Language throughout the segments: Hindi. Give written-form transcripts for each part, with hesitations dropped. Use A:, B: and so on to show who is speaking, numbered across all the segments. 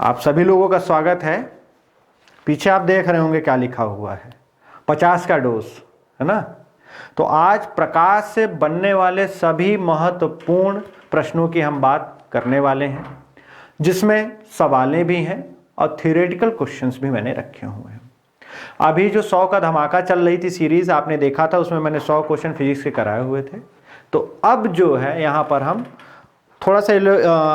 A: आप सभी लोगों का स्वागत है। पीछे आप देख रहे होंगे क्या लिखा हुआ है, 50 का डोज, है ना। तो आज प्रकाश से बनने वाले सभी महत्वपूर्ण प्रश्नों की हम बात करने वाले हैं, जिसमें सवालें भी हैं और थ्योरेटिकल क्वेश्चंस भी मैंने रखे हुए हैं। अभी जो 100 का धमाका चल रही थी सीरीज, आपने देखा था, उसमें मैंने 100 क्वेश्चन फिजिक्स के कराए हुए थे। तो अब जो है यहाँ पर हम थोड़ा सा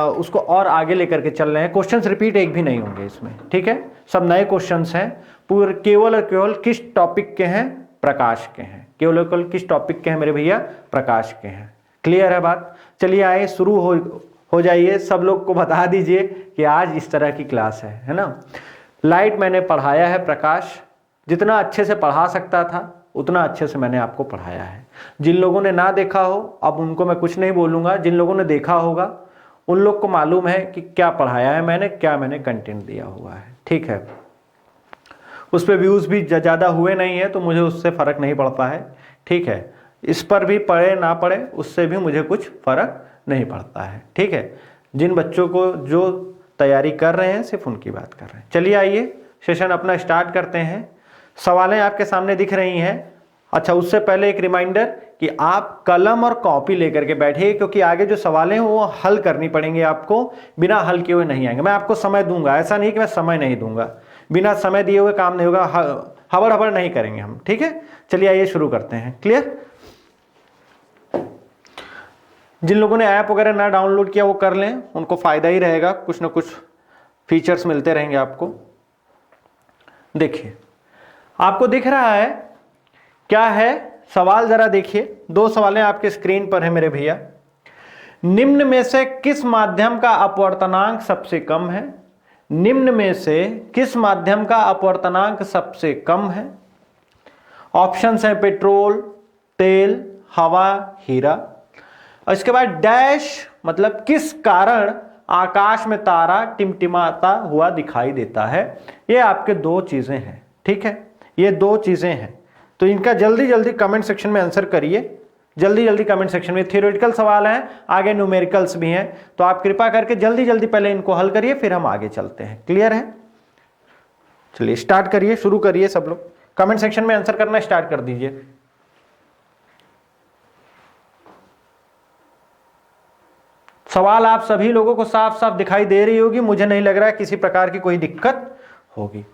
A: उसको और आगे लेकर के चल रहे हैं। क्वेश्चंस रिपीट एक भी नहीं होंगे इसमें, ठीक है। सब नए क्वेश्चंस हैं, पूरे केवल और केवल किस टॉपिक के हैं? प्रकाश के हैं। केवल और केवल किस टॉपिक के हैं मेरे भैया? प्रकाश के हैं। क्लियर है बात? चलिए आए शुरू हो जाइए। सब लोग को बता दीजिए कि आज इस तरह की क्लास है ना। लाइट मैंने पढ़ाया है, प्रकाश जितना अच्छे से पढ़ा सकता था उतना अच्छे से मैंने आपको पढ़ाया है। जिन लोगों ने ना देखा हो अब उनको मैं कुछ नहीं बोलूँगा, जिन लोगों ने देखा होगा उन लोग को मालूम है कि क्या पढ़ाया है मैंने, क्या मैंने कंटेंट दिया हुआ है, ठीक है। उस पर व्यूज़ भी ज़्यादा हुए नहीं है तो मुझे उससे फ़र्क नहीं पड़ता है, ठीक है। इस पर भी पढ़े ना पढ़े उससे भी मुझे कुछ फ़र्क नहीं पड़ता है, ठीक है। जिन बच्चों को जो तैयारी कर रहे हैं सिर्फ उनकी बात कर रहे हैं। चलिए आइए सेशन अपना स्टार्ट करते हैं। सवालें आपके सामने दिख रही हैं। अच्छा, उससे पहले एक रिमाइंडर कि आप कलम और कॉपी लेकर के बैठिए, क्योंकि आगे जो सवालें हैं वो हल करनी पड़ेंगी आपको। बिना हल किए हुए नहीं आएंगे। मैं आपको समय दूंगा, ऐसा नहीं कि मैं समय नहीं दूंगा। बिना समय दिए हुए काम नहीं होगा, हबड़ हबड़ नहीं करेंगे हम, ठीक है। चलिए आइए शुरू करते हैं। क्लियर? जिन लोगों ने ऐप वगैरह ना डाउनलोड किया वो कर लें, उनको फायदा ही रहेगा, कुछ ना कुछ फीचर्स मिलते रहेंगे आपको। देखिए आपको दिख रहा है क्या है सवाल, जरा देखिए। दो सवालें आपके स्क्रीन पर है मेरे भैया। निम्न में से किस माध्यम का अपवर्तनांक सबसे कम है? निम्न में से किस माध्यम का अपवर्तनांक सबसे कम है? ऑप्शंस हैं पेट्रोल, तेल, हवा, हीरा। और इसके बाद डैश, मतलब किस कारण आकाश में तारा टिमटिमाता हुआ दिखाई देता है। ये आपके दो चीजें हैं, ठीक है। ये दो चीजें हैं, तो इनका जल्दी जल्दी कमेंट सेक्शन में आंसर करिए। जल्दी जल्दी कमेंट सेक्शन में। थ्योरेटिकल सवाल हैं, आगे न्यूमेरिकल्स भी हैं, तो आप कृपा करके जल्दी जल्दी पहले इनको हल करिए, फिर हम आगे चलते हैं। क्लियर है? चलिए स्टार्ट करिए, शुरू करिए। सब लोग कमेंट सेक्शन में आंसर करना स्टार्ट कर दीजिए। सवाल आप सभी लोगों को साफ साफ दिखाई दे रही होगी, मुझे नहीं लग रहा है किसी प्रकार की कोई दिक्कत होगी।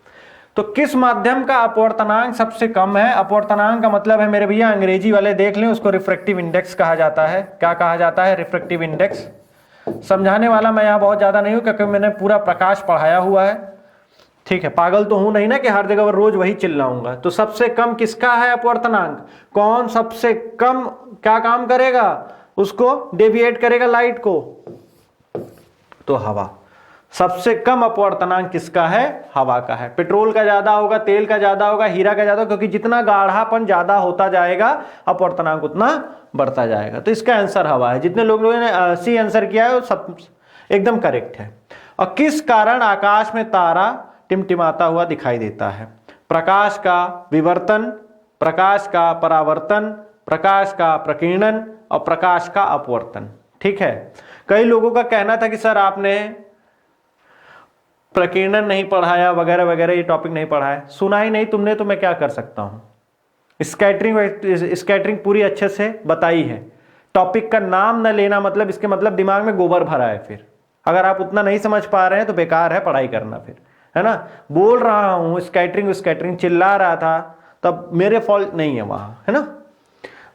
A: तो किस माध्यम का अपवर्तनांक सबसे कम है? अपवर्तनांक का मतलब है मेरे भैया, अंग्रेजी वाले देख लें, उसको रिफ्रैक्टिव इंडेक्स कहा जाता है। क्या कहा जाता है? Refractive index. समझाने वाला मैं यहां बहुत ज्यादा नहीं हूं, क्योंकि मैंने पूरा प्रकाश पढ़ाया हुआ है, ठीक है। पागल तो हूं नहीं ना कि हर जगह रोज वही चिल्लाऊंगा। तो सबसे कम किसका है अपवर्तनांक? कौन सबसे कम क्या काम करेगा? उसको डेविएट करेगा लाइट को, तो हवा। सबसे कम अपवर्तनांक किसका है? हवा का है। पेट्रोल का ज्यादा होगा, तेल का ज्यादा होगा, हीरा का ज्यादा होगा, क्योंकि जितना गाढ़ापन ज्यादा होता जाएगा अपवर्तनांक उतना बढ़ता जाएगा। तो इसका आंसर हवा है। जितने लोगों ने सी आंसर किया है वो सब एकदम करेक्ट है। और किस कारण आकाश में तारा टिमटिमाता हुआ दिखाई देता है? प्रकाश का विवर्तन, प्रकाश का परावर्तन, प्रकाश का प्रकीर्णन और प्रकाश का अपवर्तन, ठीक है। कई लोगों का कहना था कि सर आपने प्रकीर्णन नहीं पढ़ाया वगैरह वगैरह, ये टॉपिक नहीं पढ़ा है। सुना ही नहीं तुमने तो मैं क्या कर सकता हूं। स्कैटरिंग पूरी अच्छे से बताई है। टॉपिक का नाम न लेना मतलब इसके मतलब दिमाग में गोबर भरा है। फिर अगर आप उतना नहीं समझ पा रहे हैं तो बेकार है पढ़ाई करना, फिर, है ना। बोल रहा हूं स्कैटरिंग चिल्ला रहा था, तब मेरे फॉल्ट नहीं है वहां, है ना।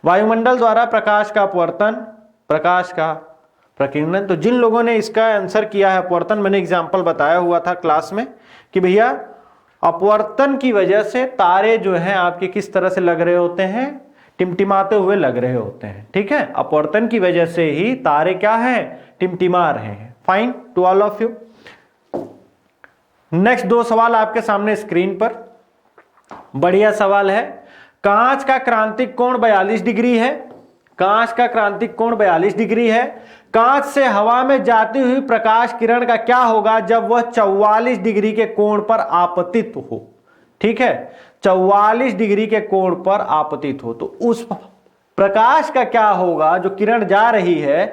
A: वायुमंडल द्वारा प्रकाश का अपवर्तन, प्रकाश का प्रकीर्णन। तो जिन लोगों ने इसका आंसर किया है अपवर्तन, मैंने एग्जांपल बताया हुआ था क्लास में कि भैया अपवर्तन की वजह से तारे जो हैं आपके किस तरह से लग रहे होते हैं? टिमटिमाते हुए लग रहे होते हैं, ठीक है। अपवर्तन की वजह से ही तारे क्या हैं? टिमटिमा रहे हैं। Fine to all of you. Next दो सवाल आपके सामने स्क्रीन पर, बढ़िया सवाल है। कांच का क्रांतिक कोण 42 डिग्री है। कांच का क्रांतिक कोण 42 डिग्री है। कांच से हवा में जाती हुई प्रकाश किरण का क्या होगा जब वह 44 डिग्री के कोण पर आपतित हो? ठीक है, 44 डिग्री के कोण पर आपतित हो तो उस प्रकाश का क्या होगा? जो किरण जा रही है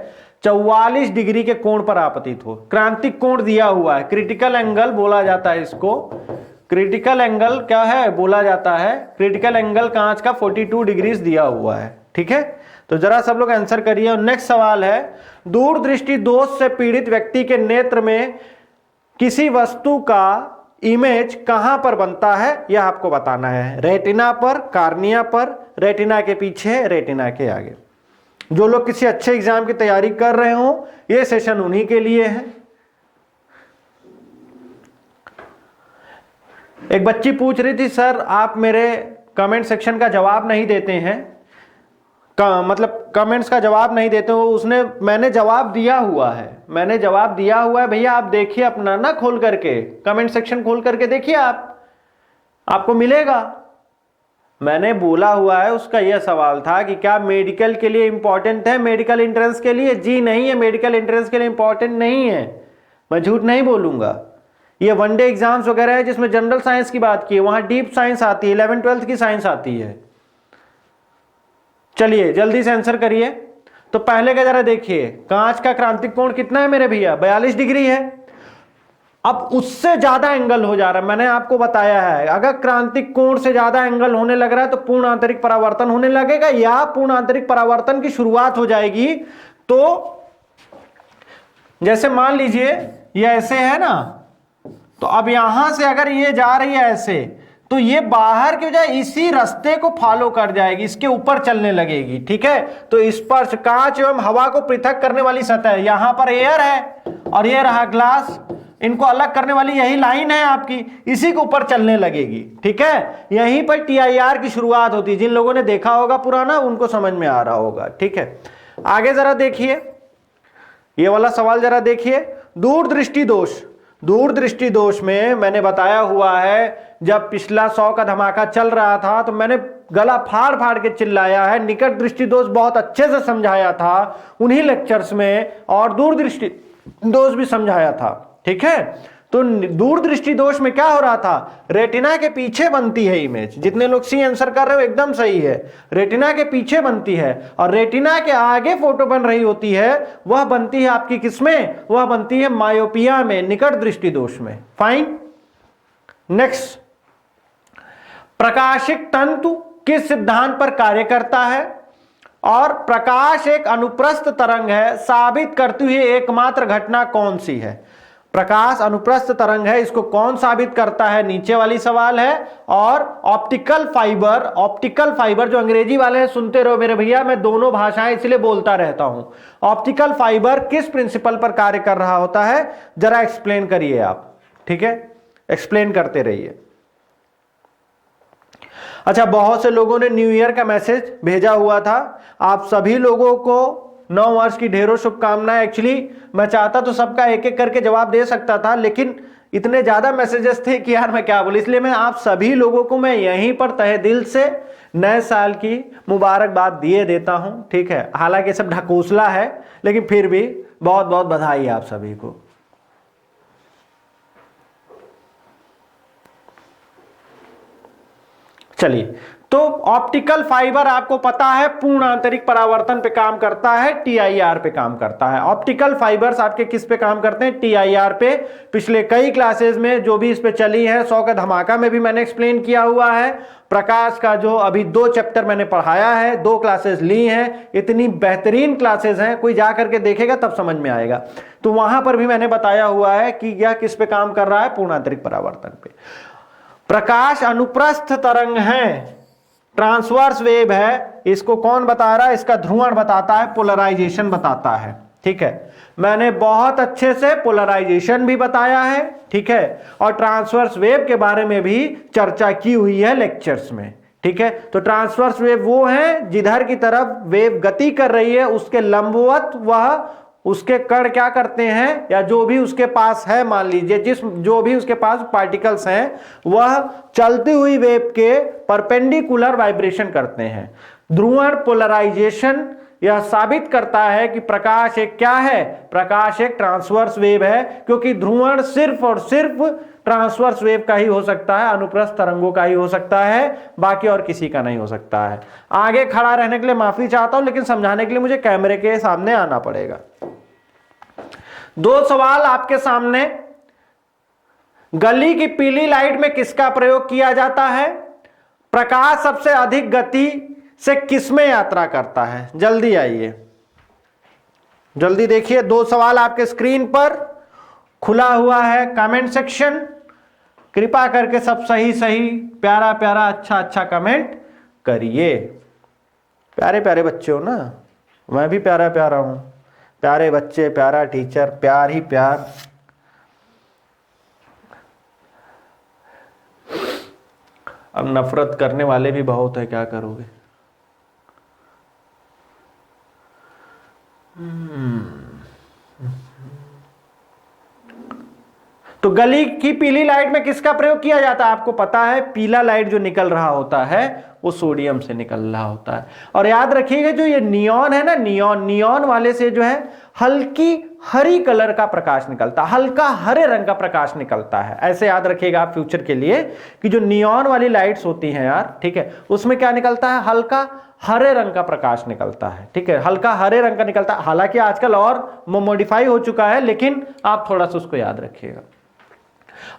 A: 44 डिग्री के कोण पर आपतित हो। क्रांतिक कोण दिया हुआ है, क्रिटिकल एंगल बोला जाता है इसको। क्रिटिकल एंगल क्या है बोला जाता है, क्रिटिकल एंगल कांच का 42 डिग्री दिया हुआ है। ठीक है, तो जरा सब लोग आंसर करिए। नेक्स्ट सवाल है, दूरदृष्टि दोष से पीड़ित व्यक्ति के नेत्र में किसी वस्तु का इमेज कहां पर बनता है, यह आपको बताना है। रेटिना पर, कार्निया पर, रेटिना के पीछे, रेटिना के आगे। जो लोग किसी अच्छे एग्जाम की तैयारी कर रहे हो, यह सेशन उन्हीं के लिए है। एक बच्ची पूछ रही थी, सर आप मेरे कमेंट सेक्शन का जवाब नहीं देते हैं, मतलब कमेंट्स का जवाब नहीं देते हो। मैंने जवाब दिया हुआ है, मैंने जवाब दिया हुआ है भैया, आप देखिए अपना ना खोल करके, कमेंट सेक्शन खोल करके देखिए, आपको मिलेगा। मैंने बोला हुआ है, उसका यह सवाल था कि क्या मेडिकल के लिए इंपॉर्टेंट है, मेडिकल एंट्रेंस के लिए? जी नहीं है, मेडिकल एंट्रेंस के लिए इंपॉर्टेंट नहीं है, मैं झूठ नहीं बोलूंगा। ये वनडे एग्जाम्स वगैरह है जिसमें जनरल साइंस की बात की है, वहां डीप साइंस आती है, 11th 12th की साइंस आती है। चलिए जल्दी से आंसर करिए। तो पहले का जरा देखिए, कांच का क्रांतिक कोण कितना है मेरे भैया? 42 डिग्री है। अब उससे ज्यादा एंगल हो जा रहा है, मैंने आपको बताया है, अगर क्रांतिक कोण से ज्यादा एंगल होने लग रहा है तो पूर्ण आंतरिक परावर्तन होने लगेगा, या पूर्ण आंतरिक परावर्तन की शुरुआत हो जाएगी। तो जैसे मान लीजिए ये ऐसे है ना, तो अब यहां से अगर ये जा रही है ऐसे, तो ये बाहर की बजाय इसी रास्ते को फॉलो कर जाएगी, इसके ऊपर चलने लगेगी। ठीक है, तो स्पर्श कांच एवं हवा को पृथक करने वाली सतह, यहां पर एयर है और ये रहा ग्लास, इनको अलग करने वाली यही लाइन है आपकी, इसी के ऊपर चलने लगेगी। ठीक है, यहीं पर TIR की शुरुआत होती है। जिन लोगों ने देखा होगा पुराना, उनको समझ में आ रहा होगा। ठीक है, आगे जरा देखिए, ये वाला सवाल जरा देखिए। दूरदृष्टि दोष, दूरदृष्टि दोष में मैंने बताया हुआ है, जब पिछला 100 का धमाका चल रहा था तो मैंने गला फाड़ फाड़ के चिल्लाया है, निकट दृष्टि दोष बहुत अच्छे से समझाया था उन्हीं लेक्चर्स में, और दूरदृष्टि दोष भी समझाया था। ठीक है, तो दूरदृष्टि दोष में क्या हो रहा था, रेटिना के पीछे बनती है इमेज। जितने लोग सी आंसर कर रहे हो एकदम सही है, रेटिना के पीछे बनती है, और रेटिना के आगे फोटो बन रही होती है, वह बनती है आपकी किसमें? वह बनती है मायोपिया में, निकट दृष्टि दोष में। फाइन। नेक्स्ट, प्रकाशिक तंतु किस सिद्धांत पर कार्य करता है? और प्रकाश एक अनुप्रस्थ तरंग है, साबित करती हुई एकमात्र घटना कौन सी है? प्रकाश अनुप्रस्थ तरंग है, इसको कौन साबित करता है, नीचे वाली सवाल है। और ऑप्टिकल फाइबर, ऑप्टिकल फाइबर जो अंग्रेजी वाले हैं सुनते रहो मेरे भैया, मैं दोनों भाषाएं इसलिए बोलता रहता हूं। ऑप्टिकल फाइबर किस प्रिंसिपल पर कार्य कर रहा होता है, जरा एक्सप्लेन करिए आप। ठीक है, एक्सप्लेन करते रहिए। अच्छा, बहुत से लोगों ने न्यू ईयर का मैसेज भेजा हुआ था, आप सभी लोगों को नव वर्ष की ढेरों शुभकामनाएं। एक्चुअली मैं चाहता तो सबका एक एक करके जवाब दे सकता था, लेकिन इतने ज्यादा मैसेजेस थे कि यार मैं क्या बोलूं, इसलिए मैं आप सभी लोगों को मैं यहीं पर तहे दिल से नए साल की मुबारकबाद दिए देता हूं। ठीक है, हालांकि सब ढकोसला है, लेकिन फिर भी बहुत बहुत बधाई आप सभी को। चलिए, तो ऑप्टिकल फाइबर आपको पता है पूर्ण आंतरिक परावर्तन पे काम करता है, TIR पे काम करता है। ऑप्टिकल फाइबर्स आपके किस पे काम करते हैं? TIR पे। पिछले कई क्लासेस में जो भी इस पे चली है, 100 का धमाका में भी मैंने एक्सप्लेन किया हुआ है। प्रकाश का जो अभी 2 चैप्टर मैंने पढ़ाया है, 2 क्लासेस ली हैं, इतनी बेहतरीन क्लासेस हैं, कोई जा करके देखेगा तब समझ में आएगा। तो वहां पर भी मैंने बताया हुआ है कि यह किस पे काम कर रहा है, पूर्ण आंतरिक परावर्तन पे। प्रकाश अनुप्रस्थ तरंग है, ट्रांसवर्स वेव है, इसको कौन बता रहा है? इसका ध्रुवण बताता है, पोलराइजेशन बताता है। ठीक है, मैंने बहुत अच्छे से पोलराइजेशन भी बताया है। ठीक है, और ट्रांसवर्स वेव के बारे में भी चर्चा की हुई है लेक्चर्स में। ठीक है, तो ट्रांसवर्स वेव वो है जिधर की तरफ वेव गति कर रही है, उसके लंबवत वह उसके कण क्या करते हैं, या जो भी उसके पास है, मान लीजिए जो भी उसके पास पार्टिकल्स हैं, वह चलती हुई वेव के परपेंडिकुलर वाइब्रेशन करते हैं। ध्रुवण पोलराइजेशन यह साबित करता है कि प्रकाश एक क्या है, प्रकाश एक ट्रांसवर्स वेव है, क्योंकि ध्रुवण सिर्फ और सिर्फ ट्रांसवर्स वेव का ही हो सकता है, अनुप्रस्थ तरंगों का ही हो सकता है, बाकी और किसी का नहीं हो सकता है। आगे खड़ा रहने के लिए माफी चाहता हूं, लेकिन समझाने के लिए मुझे कैमरे के सामने आना पड़ेगा। दो सवाल आपके सामने, गली की पीली लाइट में किसका प्रयोग किया जाता है, प्रकाश सबसे अधिक गति से किसमें यात्रा करता है। जल्दी आइए, जल्दी देखिए, दो सवाल आपके स्क्रीन पर खुला हुआ है कमेंट सेक्शन। कृपा करके सब सही सही प्यारा प्यारा अच्छा अच्छा कमेंट करिए। प्यारे प्यारे बच्चे हो ना, मैं भी प्यारा प्यारा हूं। प्यारे बच्चे, प्यारा टीचर, प्यार ही प्यार। अब नफरत करने वाले भी बहुत है, क्या करोगे। तो गली की पीली लाइट में किसका प्रयोग किया जाता है, आपको पता है पीला लाइट जो निकल रहा होता है वो सोडियम से निकल रहा होता है। और याद रखिएगा जो ये नियॉन है ना, नियॉन, नियॉन वाले से जो है हल्की हरी कलर का प्रकाश निकलता है, हल्का हरे रंग का प्रकाश निकलता है। ऐसे याद रखिएगा आप फ्यूचर के लिए कि जो नियॉन वाली लाइट्स होती हैं यार, ठीक है, उसमें क्या निकलता है, हल्का हरे रंग का प्रकाश निकलता है, ठीक है, हल्का हरे रंग का निकलता है। हालांकि आजकल और मॉडिफाई हो चुका है, लेकिन आप थोड़ा सा उसको याद रखिएगा।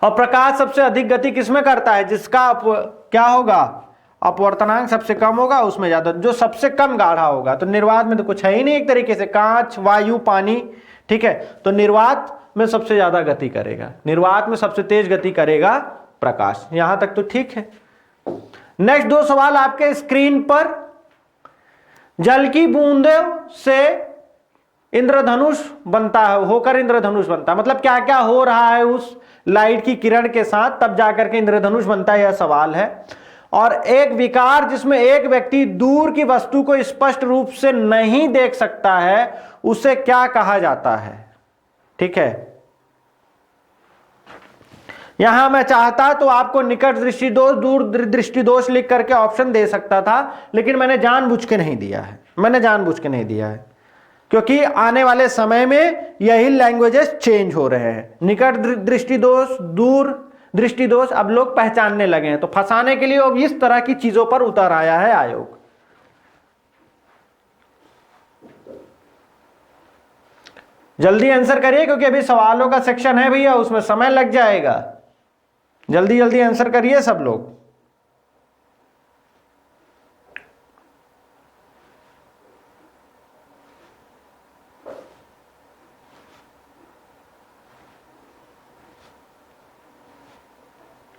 A: और प्रकाश सबसे अधिक गति किसमें करता है, जिसका क्या होगा, अपवर्तनांक सबसे कम होगा उसमें ज्यादा, जो सबसे कम गाढ़ा होगा। तो निर्वात में तो कुछ है ही नहीं एक तरीके से, कांच, वायु, पानी, ठीक है, तो निर्वात में सबसे ज्यादा गति करेगा, निर्वात में सबसे तेज गति करेगा प्रकाश। यहां तक तो ठीक है। नेक्स्ट दो सवाल आपके स्क्रीन पर, जल की बूंदों से इंद्रधनुष बनता है, होकर इंद्रधनुष बनता है, मतलब क्या क्या हो रहा है उस लाइट की किरण के साथ, तब जाकर के इंद्रधनुष बनता है, यह सवाल है। और एक विकार जिसमें एक व्यक्ति दूर की वस्तु को स्पष्ट रूप से नहीं देख सकता है, उसे क्या कहा जाता है, ठीक है। यहां मैं चाहता तो आपको निकट दृष्टि दोष, दूर दृष्टि दोष लिख करके ऑप्शन दे सकता था, लेकिन मैंने जानबूझ के नहीं दिया है, मैंने जानबूझ के नहीं दिया है, क्योंकि आने वाले समय में यही लैंग्वेजेस चेंज हो रहे हैं। निकट दृष्टि दोष, दूर दृष्टि दोष अब लोग पहचानने लगे हैं, तो फंसाने के लिए अब इस तरह की चीजों पर उतर आया है आयोग। जल्दी आंसर करिए, क्योंकि अभी सवालों का सेक्शन है भैया, उसमें समय लग जाएगा। जल्दी जल्दी आंसर करिए सब लोग।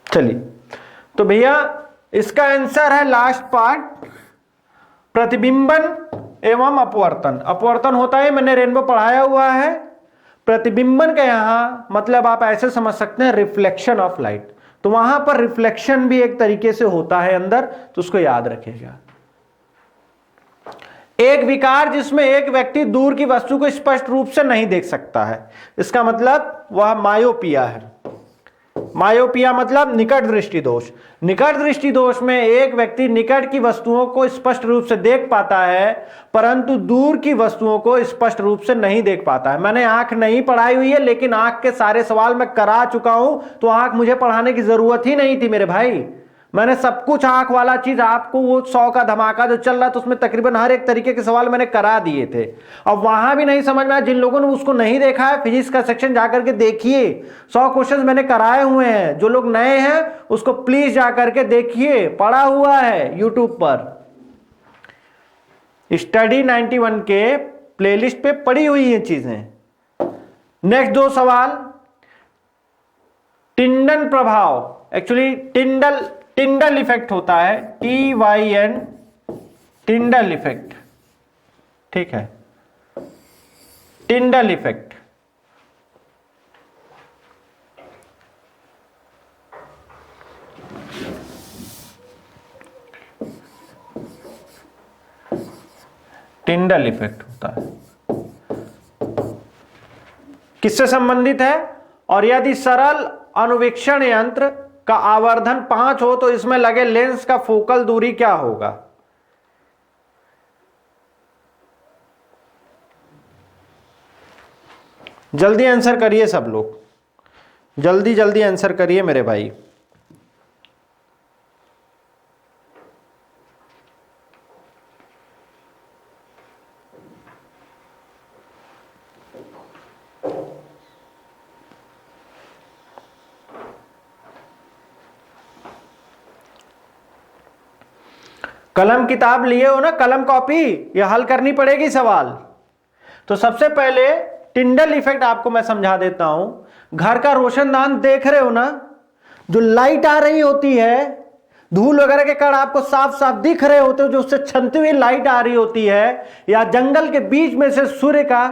A: चलिए, तो भैया इसका आंसर है लास्ट पार्ट, प्रतिबिंबन एवं अपवर्तन। अपवर्तन होता है, मैंने रेनबो पढ़ाया हुआ है। प्रतिबिंबन का यहां मतलब आप ऐसे समझ सकते हैं, रिफ्लेक्शन ऑफ लाइट, तो वहां पर रिफ्लेक्शन भी एक तरीके से होता है अंदर, तो उसको याद रखिएगा। एक विकार जिसमें एक व्यक्ति दूर की वस्तु को स्पष्ट रूप से नहीं देख सकता है, इसका मतलब वह मायोपिया है। मायोपिया मतलब निकट दृष्टि दोष। निकट दृष्टि दोष में एक व्यक्ति निकट की वस्तुओं को स्पष्ट रूप से देख पाता है, परंतु दूर की वस्तुओं को स्पष्ट रूप से नहीं देख पाता है। मैंने आंख नहीं पढ़ाई हुई है, लेकिन आंख के सारे सवाल मैं करा चुका हूं, तो आंख मुझे पढ़ाने की जरूरत ही नहीं थी मेरे भाई। मैंने सब कुछ आंख वाला चीज आपको, वो 100 का धमाका जो चल रहा था उसमें तकरीबन हर एक तरीके के सवाल मैंने करा दिए थे। अब वहां भी नहीं समझ में आया, जिन लोगों ने उसको नहीं देखा है फिजिक्स का सेक्शन जाकर के देखिए, 100 क्वेश्चन मैंने कराए हुए हैं। जो लोग नए हैं उसको प्लीज जाकर के देखिए, पड़ा हुआ है यूट्यूब पर, स्टडी 91 के प्लेलिस्ट पे पड़ी हुई है चीजें। नेक्स्ट दो सवाल, टिंडल प्रभाव, एक्चुअली टिंडल इफेक्ट होता है, TYN, टिंडल इफेक्ट, ठीक है, टिंडल इफेक्ट। टिंडल इफेक्ट होता है, किससे संबंधित है, और यदि सरल अनुवीक्षण यंत्र का आवर्धन 5 हो तो इसमें लगे लेंस का फोकल दूरी क्या होगा। जल्दी आंसर करिए सब लोग, जल्दी जल्दी आंसर करिए मेरे भाई। कलम किताब लिए हो ना, कलम कॉपी, ये हल करनी पड़ेगी सवाल। तो सबसे पहले टिंडल इफेक्ट आपको मैं समझा देता हूं। घर का रोशनदान देख रहे हो ना, जो लाइट आ रही होती है, धूल वगैरह के कण आपको साफ साफ दिख रहे होते हो, जो उससे छनती हुई लाइट आ रही होती है, या जंगल के बीच में से सूर्य का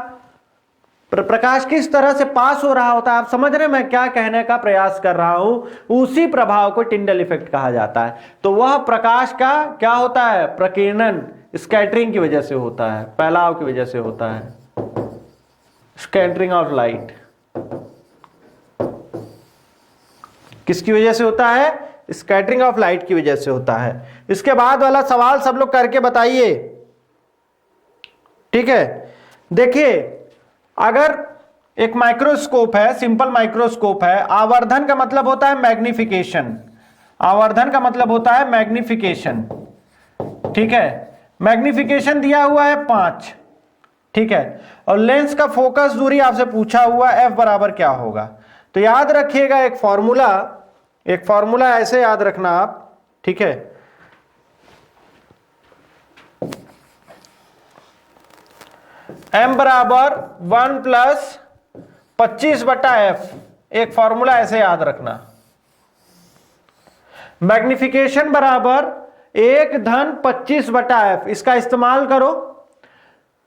A: प्रकाश किस तरह से पास हो रहा होता है, आप समझ रहे हैं मैं क्या कहने का प्रयास कर रहा हूं। उसी प्रभाव को टिंडल इफेक्ट कहा जाता है। तो वह प्रकाश का क्या होता है, प्रकीर्णन, स्कैटरिंग की वजह से होता है, फैलाव की वजह से होता है, स्कैटरिंग ऑफ लाइट। किसकी वजह से होता है, स्कैटरिंग ऑफ लाइट की वजह से होता है। इसके बाद वाला सवाल सब लोग करके बताइए, ठीक है। देखिए, अगर एक माइक्रोस्कोप है, सिंपल माइक्रोस्कोप है, आवर्धन का मतलब होता है मैग्निफिकेशन, आवर्धन का मतलब होता है मैग्निफिकेशन, ठीक है। मैग्निफिकेशन दिया हुआ है 5, ठीक है। और लेंस का फोकस दूरी आपसे पूछा हुआ एफ बराबर क्या होगा। तो याद रखिएगा एक फॉर्मूला ऐसे याद रखना आप, ठीक है। m बराबर 1 प्लस 25/f, एक फॉर्मूला ऐसे याद रखना। मैग्निफिकेशन बराबर 1 धन 25/f, इसका इस्तेमाल करो।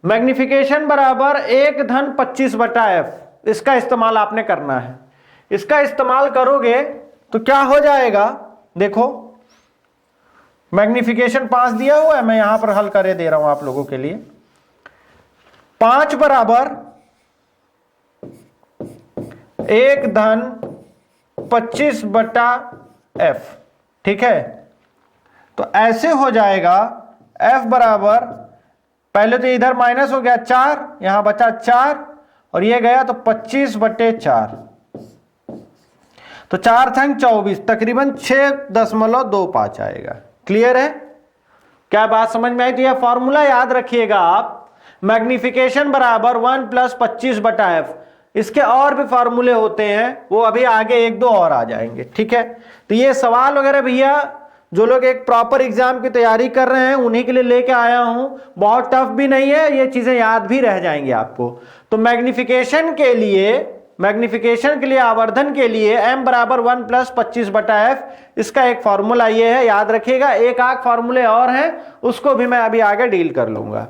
A: मैग्निफिकेशन बराबर 1 धन 25/f, इसका इस्तेमाल आपने करना है। इसका इस्तेमाल करोगे तो क्या हो जाएगा, देखो मैग्निफिकेशन 5 दिया हुआ है, मैं यहां पर हल करे दे रहा हूं आप लोगों के लिए। 5 बराबर 1 धन 25/f, ठीक है। तो ऐसे हो जाएगा f बराबर, पहले तो इधर माइनस हो गया 4, यहां बचा 4 और ये गया तो 25/4, तो 4 थंग 24, तकरीबन 6.25 आएगा। क्लियर है, क्या बात समझ में आई। तो यह फॉर्मूला याद रखिएगा आप, मैग्निफिकेशन बराबर 1 प्लस 25/f। इसके और भी फॉर्मूले होते हैं, वो अभी आगे 1-2 और आ जाएंगे, ठीक है। तो ये सवाल वगैरह भैया जो लोग एक प्रॉपर एग्जाम की तैयारी कर रहे हैं उन्हीं के लिए लेके आया हूं, बहुत टफ भी नहीं है, ये चीजें याद भी रह जाएंगी आपको। तो मैग्निफिकेशन के लिए आवर्धन के लिए m बराबर 1 प्लस 25/f, इसका एक फॉर्मूला ये है, याद रखिएगा। एक आध फॉर्मूले और हैं, उसको भी मैं अभी आगे डील कर लूंगा।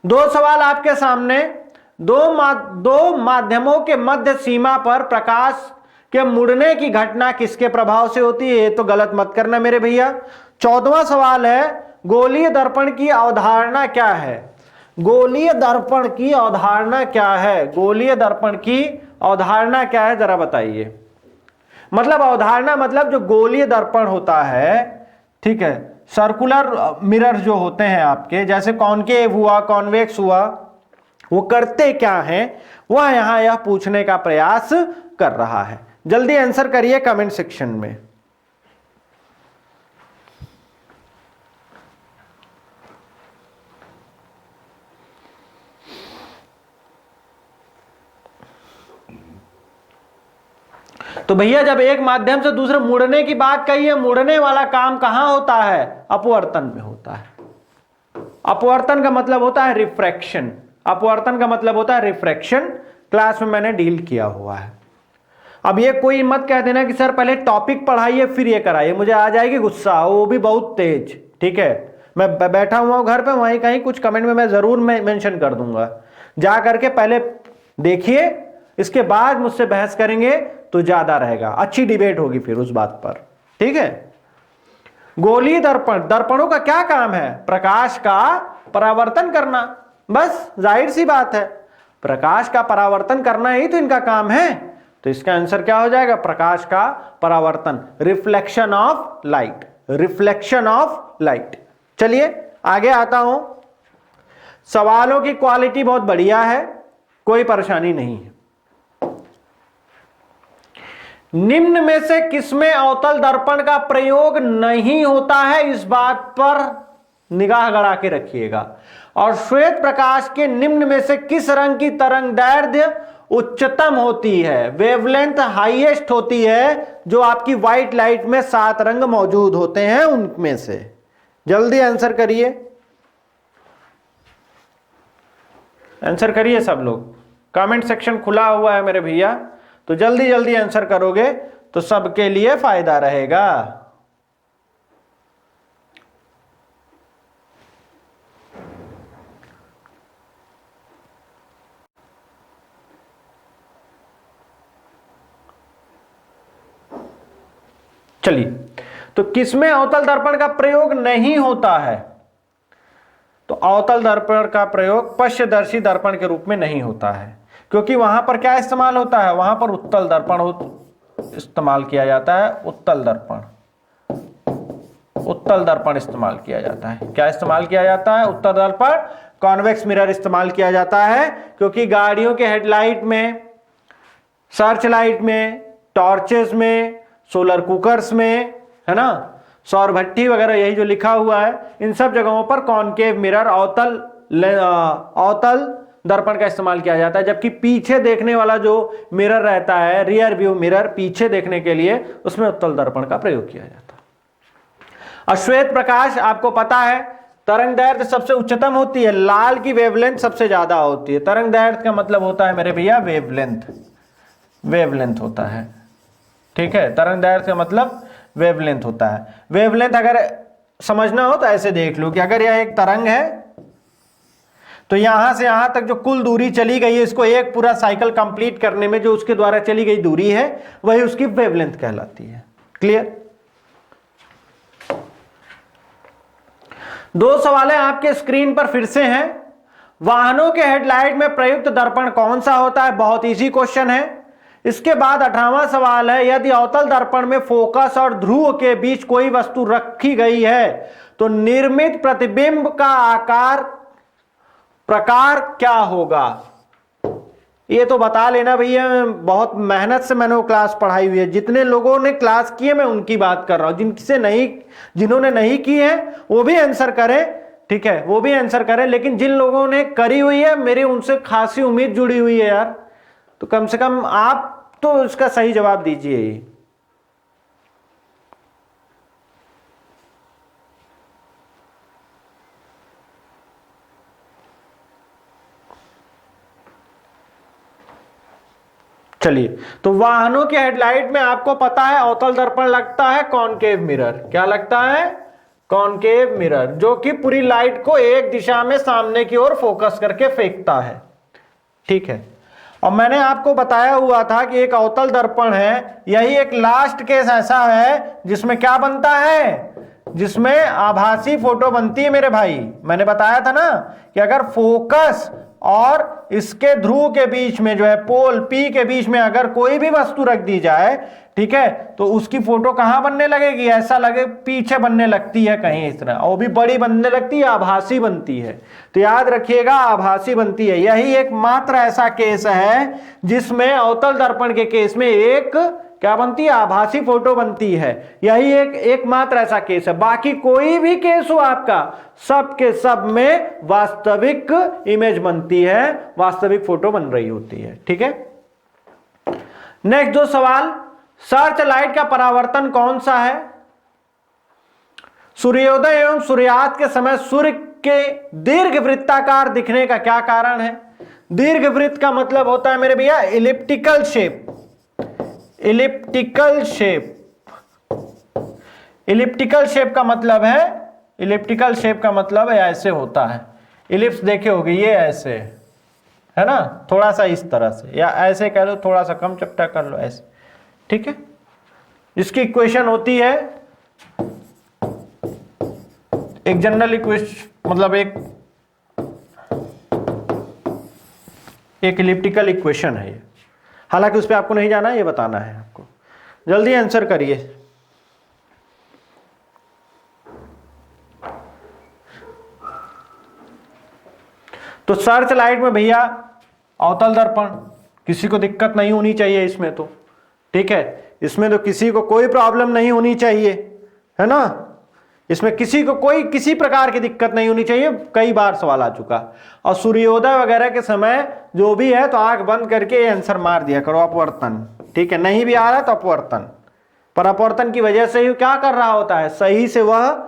A: 2 सवाल आपके सामने, दो माध्यमों के मध्य सीमा पर प्रकाश के मुड़ने की घटना किसके प्रभाव से होती है, ये तो गलत मत करना मेरे भैया। 14वां सवाल है, गोलीय दर्पण की अवधारणा क्या है। गोलीय दर्पण की अवधारणा क्या है, गोलीय दर्पण की अवधारणा क्या है, जरा बताइए। मतलब अवधारणा मतलब जो गोलीय दर्पण होता है, ठीक है, सर्कुलर मिरर जो होते हैं आपके, जैसे कॉनकेव हुआ, कॉन्वेक्स हुआ, वो करते क्या हैं, वह यहां यह पूछने का प्रयास कर रहा है। जल्दी आंसर करिए कमेंट सेक्शन में। तो भैया जब एक माध्यम से दूसरे मुड़ने की बात कही है, मुड़ने वाला काम कहां होता है, अपवर्तन में होता है। अपवर्तन का मतलब होता है रिफ्रैक्शन, अपवर्तन का मतलब होता है रिफ्रैक्शन, क्लास में मैंने डील किया हुआ है। अब ये कोई मत कह देना कि सर पहले टॉपिक पढ़ाइए फिर ये कराइए, मुझे आ जाएगी गुस्सा, वो भी बहुत तेज, ठीक है। मैं बैठा हुआ हूं घर पे, वहीं कहीं कुछ कमेंट में मैं जरूर मेंशन कर दूंगा, जा करके पहले देखिए, इसके बाद मुझसे बहस करेंगे तो ज्यादा रहेगा, अच्छी डिबेट होगी फिर उस बात पर, ठीक है। गोलीय दर्पण, दर्पणों का क्या काम है, प्रकाश का परावर्तन करना, बस जाहिर सी बात है, प्रकाश का परावर्तन करना ही तो इनका काम है। तो इसका आंसर क्या हो जाएगा, प्रकाश का परावर्तन, reflection of light, reflection of light. चलिए आगे आता हूं। सवालों की क्वालिटी बहुत बढ़िया है, कोई परेशानी नहीं है। निम्न में से किसमें अवतल दर्पण का प्रयोग नहीं होता है, इस बात पर निगाह गड़ा के रखिएगा। और श्वेत प्रकाश के निम्न में से किस रंग की तरंगदैर्ध्य उच्चतम होती है, वेवलेंथ हाईएस्ट होती है, जो आपकी व्हाइट लाइट में 7 रंग मौजूद होते हैं उनमें से, जल्दी आंसर करिए, आंसर करिए सब लोग। कमेंट सेक्शन खुला हुआ है मेरे भैया, तो जल्दी जल्दी आंसर करोगे तो सबके लिए फायदा रहेगा। चलिए, तो किसमें अवतल दर्पण का प्रयोग नहीं होता है? तो अवतल दर्पण का प्रयोग पश्चदर्शी दर्पण के रूप में नहीं होता है, क्योंकि वहां पर क्या इस्तेमाल होता है? वहां पर उत्तल दर्पण इस्तेमाल किया जाता है। उत्तल दर्पण, उत्तल दर्पण इस्तेमाल किया जाता है। क्या इस्तेमाल किया जाता है? उत्तल दर्पण। कॉन्वेक्स मिरर इस्तेमाल किया जाता है, क्योंकि गाड़ियों के हेडलाइट में, सर्च लाइट में, टॉर्चेस में, सोलर कुकर्स में, है ना, सौर भट्टी वगैरह, यही जो लिखा हुआ है, इन सब जगहों पर कॉनकेव मिरर, अवतल दर्पण का इस्तेमाल किया जाता है। जबकि पीछे देखने वाला जो मिरर रहता है, रियर व्यू मिरर, पीछे देखने के लिए, उसमें उत्तल दर्पण का प्रयोग किया जाता है। और श्वेत प्रकाश आपको पता है तरंग दैर्घ्य सबसे उच्चतम होती है, लाल की वेवलेंथ सबसे ज्यादा होती है। तरंग दैर्घ्य का मतलब होता है मेरे भैया वेवलेंथ, वेवलेंथ होता है, ठीक है। तरंग दैर्घ्य का मतलब वेवलेंथ होता है। वेवलेंथ अगर समझना हो तो ऐसे देख लो कि अगर यह एक तरंग है तो यहां से यहां तक जो कुल दूरी चली गई है, इसको एक पूरा साइकिल कंप्लीट करने में जो उसके द्वारा चली गई दूरी है, वही उसकी वेवलेंथ कहलाती है। क्लियर? दो सवालें आपके स्क्रीन पर फिर से हैं। वाहनों के हेडलाइट में प्रयुक्त दर्पण कौन सा होता है? बहुत इजी क्वेश्चन है। इसके बाद 18वां सवाल है, यदि अवतल दर्पण में फोकस और ध्रुव के बीच कोई वस्तु रखी गई है तो निर्मित प्रतिबिंब का आकार प्रकार क्या होगा? ये तो बता लेना भैया, बहुत मेहनत से मैंने वो क्लास पढ़ाई हुई है। जितने लोगों ने क्लास की है मैं उनकी बात कर रहा हूं, जिन्होंने नहीं की है वो भी आंसर करें, ठीक है, वो भी आंसर करें। लेकिन जिन लोगों ने करी हुई है, मेरी उनसे खासी उम्मीद जुड़ी हुई है यार, तो कम से कम आप तो इसका सही जवाब दीजिए। चलिए, तो वाहनों के हेडलाइट में आपको पता है अवतल दर्पण लगता है कॉनकेव मिरर। क्या लगता है? कॉनकेव मिरर, जो कि पूरी लाइट को एक दिशा में सामने की ओर फोकस करके फेंकता है, ठीक है। और मैंने आपको बताया हुआ था कि एक अवतल दर्पण है, यही एक लास्ट केस ऐसा है जिसमें क्या बनता है? जिसमें आभासी फोटो बनती है मेरे भाई। मैंने बताया था ना कि अगर फोकस और इसके ध्रुव के बीच में जो है पोल पी के बीच में अगर कोई भी वस्तु रख दी जाए, ठीक है, तो उसकी फोटो कहां बनने लगेगी? ऐसा लगे पीछे बनने लगती है कहीं इस तरह, और भी बड़ी बनने लगती है, आभासी बनती है। तो याद रखिएगा, आभासी बनती है। यही एकमात्र ऐसा केस है जिसमें अवतल दर्पण के केस में एक क्या बनती है? आभासी फोटो बनती है। यही एकमात्र ऐसा केस है। बाकी कोई भी केस हो आपका, सब के सब में वास्तविक इमेज बनती है, वास्तविक फोटो बन रही होती है, ठीक है। नेक्स्ट दो सवाल, सर्च लाइट का परावर्तन कौन सा है? सूर्योदय एवं सूर्यास्त के समय सूर्य के दीर्घ वृत्ताकार दिखने का क्या कारण है? दीर्घ वृत्त का मतलब होता है मेरे भैया elliptical shape. Elliptical shape, elliptical shape का मतलब है, इलिप्टिकल शेप का मतलब है ऐसे होता है। इलिप्स देखे होगे, ये ऐसे है ना, थोड़ा सा इस तरह से, या ऐसे कह लो, थोड़ा सा कम चपटा कर लो, ऐसे, ठीक है। इसकी इक्वेशन होती है एक जनरल इक्वेशन, मतलब एक इलिप्टिकल इक्वेशन है ये। हालांकि उस पर आपको नहीं जाना, ये बताना है आपको। जल्दी आंसर करिए। तो सर्च लाइट में भैया अवतल दर्पण, किसी को दिक्कत नहीं होनी चाहिए इसमें, तो ठीक है, इसमें तो किसी को कोई प्रॉब्लम नहीं होनी चाहिए, है ना। इसमें किसी को कोई किसी प्रकार की दिक्कत नहीं होनी चाहिए, कई बार सवाल आ चुका। और सूर्योदय वगैरह के समय जो भी है तो आंख बंद करके आंसर मार दिया करो, अपवर्तन, ठीक है। नहीं भी आ रहा तो अपवर्तन, पर अपवर्तन की वजह से ही क्या कर रहा होता है? सही से वह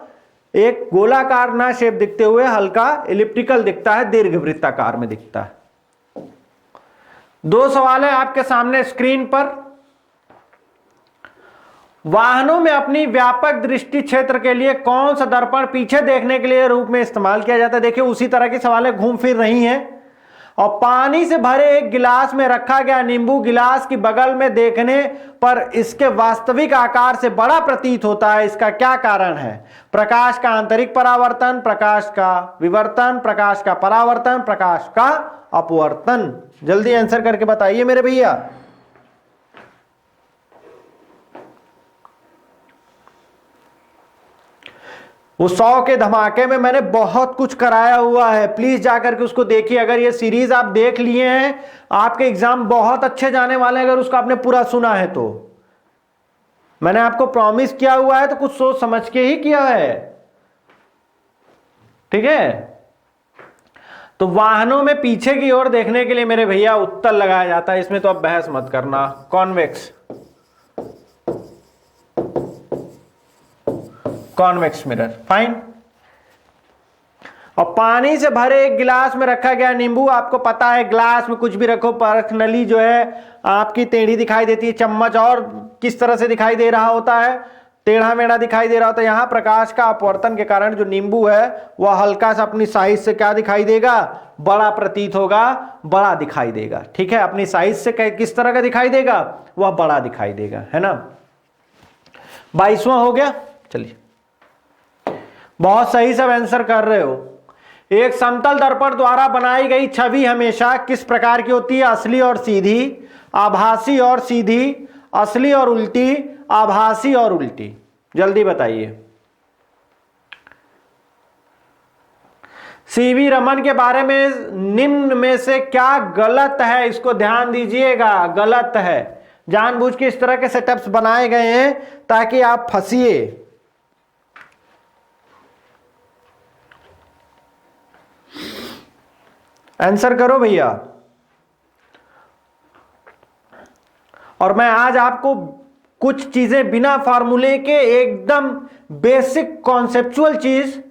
A: एक गोलाकार ना शेप दिखते हुए हल्का इलिप्टिकल दिखता है, दीर्घवृत्ताकार में दिखता है। दो सवाल है आपके सामने स्क्रीन पर। वाहनों में अपनी व्यापक दृष्टि क्षेत्र के लिए कौन सा दर्पण पीछे देखने के लिए रूप में इस्तेमाल किया जाता है? देखिए उसी तरह की सवाल घूम फिर रही हैं। और पानी से भरे एक गिलास में रखा गया नींबू गिलास की बगल में देखने पर इसके वास्तविक आकार से बड़ा प्रतीत होता है, इसका क्या कारण है? प्रकाश का आंतरिक परावर्तन, प्रकाश का विवर्तन, प्रकाश का परावर्तन, प्रकाश का अपवर्तन। जल्दी आंसर करके बताइए मेरे भैया। उस 100 के धमाके में मैंने बहुत कुछ कराया हुआ है, प्लीज जाकर के उसको देखिए। अगर ये सीरीज आप देख लिए हैं, आपके एग्जाम बहुत अच्छे जाने वाले हैं अगर उसको आपने पूरा सुना है तो। मैंने आपको प्रॉमिस किया हुआ है तो कुछ सोच समझ के ही किया है, ठीक है। तो वाहनों में पीछे की ओर देखने के लिए मेरे भैया उत्तल लगाया जाता है, इसमें तो अब बहस मत करना, कॉन्वेक्स, कॉन्वेक्स मिरर, फाइन। और पानी से भरे एक गिलास में रखा गया नींबू, आपको पता है ग्लास में कुछ भी रखो पर्सनली जो है आपकी टेढ़ी दिखाई देती है, चम्मच और किस तरह से दिखाई दे रहा होता है, टेढ़ा मेढ़ा दिखाई दे रहा होता है। यहां प्रकाश का अपवर्तन के कारण जो नींबू है वह हल्का सा अपनी साइज से क्या दिखाई देगा? बड़ा प्रतीत होगा, बड़ा दिखाई देगा, ठीक है। अपनी साइज से किस तरह का दिखाई देगा? वह बड़ा दिखाई देगा, है ना। 22वां हो गया। चलिए बहुत सही सब आंसर कर रहे हो। एक समतल दर्पण द्वारा बनाई गई छवि हमेशा किस प्रकार की होती है? असली और सीधी, आभासी और सीधी, असली और उल्टी, आभासी और उल्टी। जल्दी बताइए। सीवी रमन के बारे में निम्न में से क्या गलत है? इसको ध्यान दीजिएगा, गलत है। जानबूझ के इस तरह के सेटअप्स बनाए गए हैं ताकि आप फंसिए। आंसर करो भैया। और मैं आज आपको कुछ चीजें बिना फार्मूले के एकदम बेसिक कॉन्सेप्चुअल चीज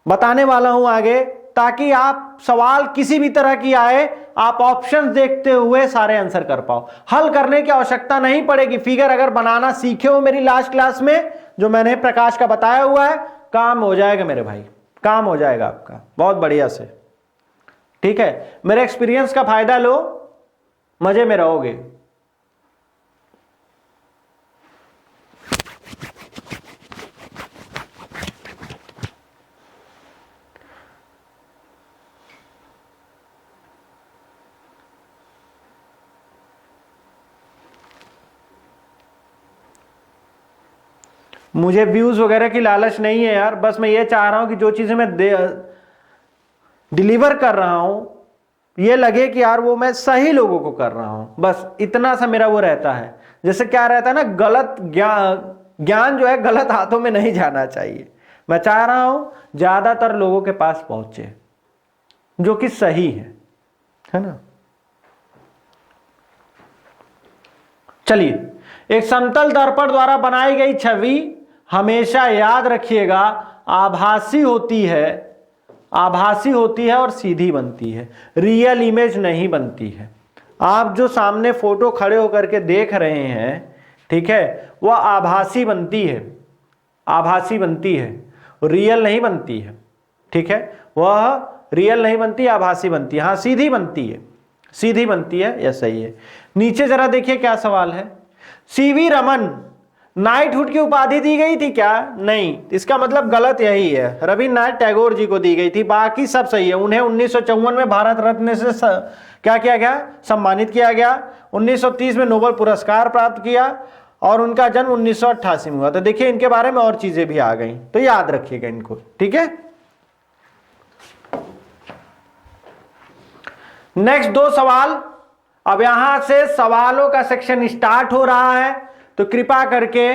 A: बताने वाला हूं आगे, ताकि आप सवाल किसी भी तरह की आए आप ऑप्शंस देखते हुए सारे आंसर कर पाओ। हल करने की आवश्यकता नहीं पड़ेगी। फिगर अगर बनाना सीखे हो मेरी लास्ट क्लास में जो मैंने प्रकाश का बताया हुआ है, काम हो जाएगा मेरे भाई, काम हो जाएगा आपका बहुत बढ़िया से, ठीक है। मेरे एक्सपीरियंस का फायदा लो, मजे में रहोगे। मुझे व्यूज वगैरह की लालच नहीं है यार, बस मैं ये चाह रहा हूं कि जो चीजें मैं डिलीवर कर रहा हूं ये लगे कि यार वो मैं सही लोगों को कर रहा हूं, बस इतना सा मेरा वो रहता है। जैसे क्या रहता है ना, गलत ज्ञान जो है गलत हाथों में नहीं जाना चाहिए। मैं चाह रहा हूं ज्यादातर लोगों के पास पहुंचे जो कि सही है ना। चलिए, एक समतल दर्पण द्वारा बनाई गई छवि हमेशा याद रखिएगा आभासी होती है, आभासी होती है और सीधी बनती है, रियल इमेज नहीं बनती है। आप जो सामने फोटो खड़े होकर के देख रहे हैं, ठीक है, वह आभासी बनती है, आभासी बनती है, रियल नहीं बनती है, ठीक है। वह रियल नहीं बनती, आभासी बनती है। हाँ सीधी बनती है, सीधी बनती है, यह सही है। नीचे जरा देखिए क्या सवाल है। सीवी रमन नाइटहुड की उपाधि दी गई थी क्या? नहीं, इसका मतलब गलत यही है, रविन्द्रनाथ टैगोर जी को दी गई थी, बाकी सब सही है। उन्हें 1954 में भारत रत्न से क्या किया गया? सम्मानित किया गया। 1930 में नोबेल पुरस्कार प्राप्त किया और उनका जन्म 1988 में हुआ। तो देखिए इनके बारे में और चीजें भी आ गई, तो याद रखिएगा इनको, ठीक है। नेक्स्ट दो सवाल। अब यहां से सवालों का सेक्शन स्टार्ट हो रहा है, तो कृपा करके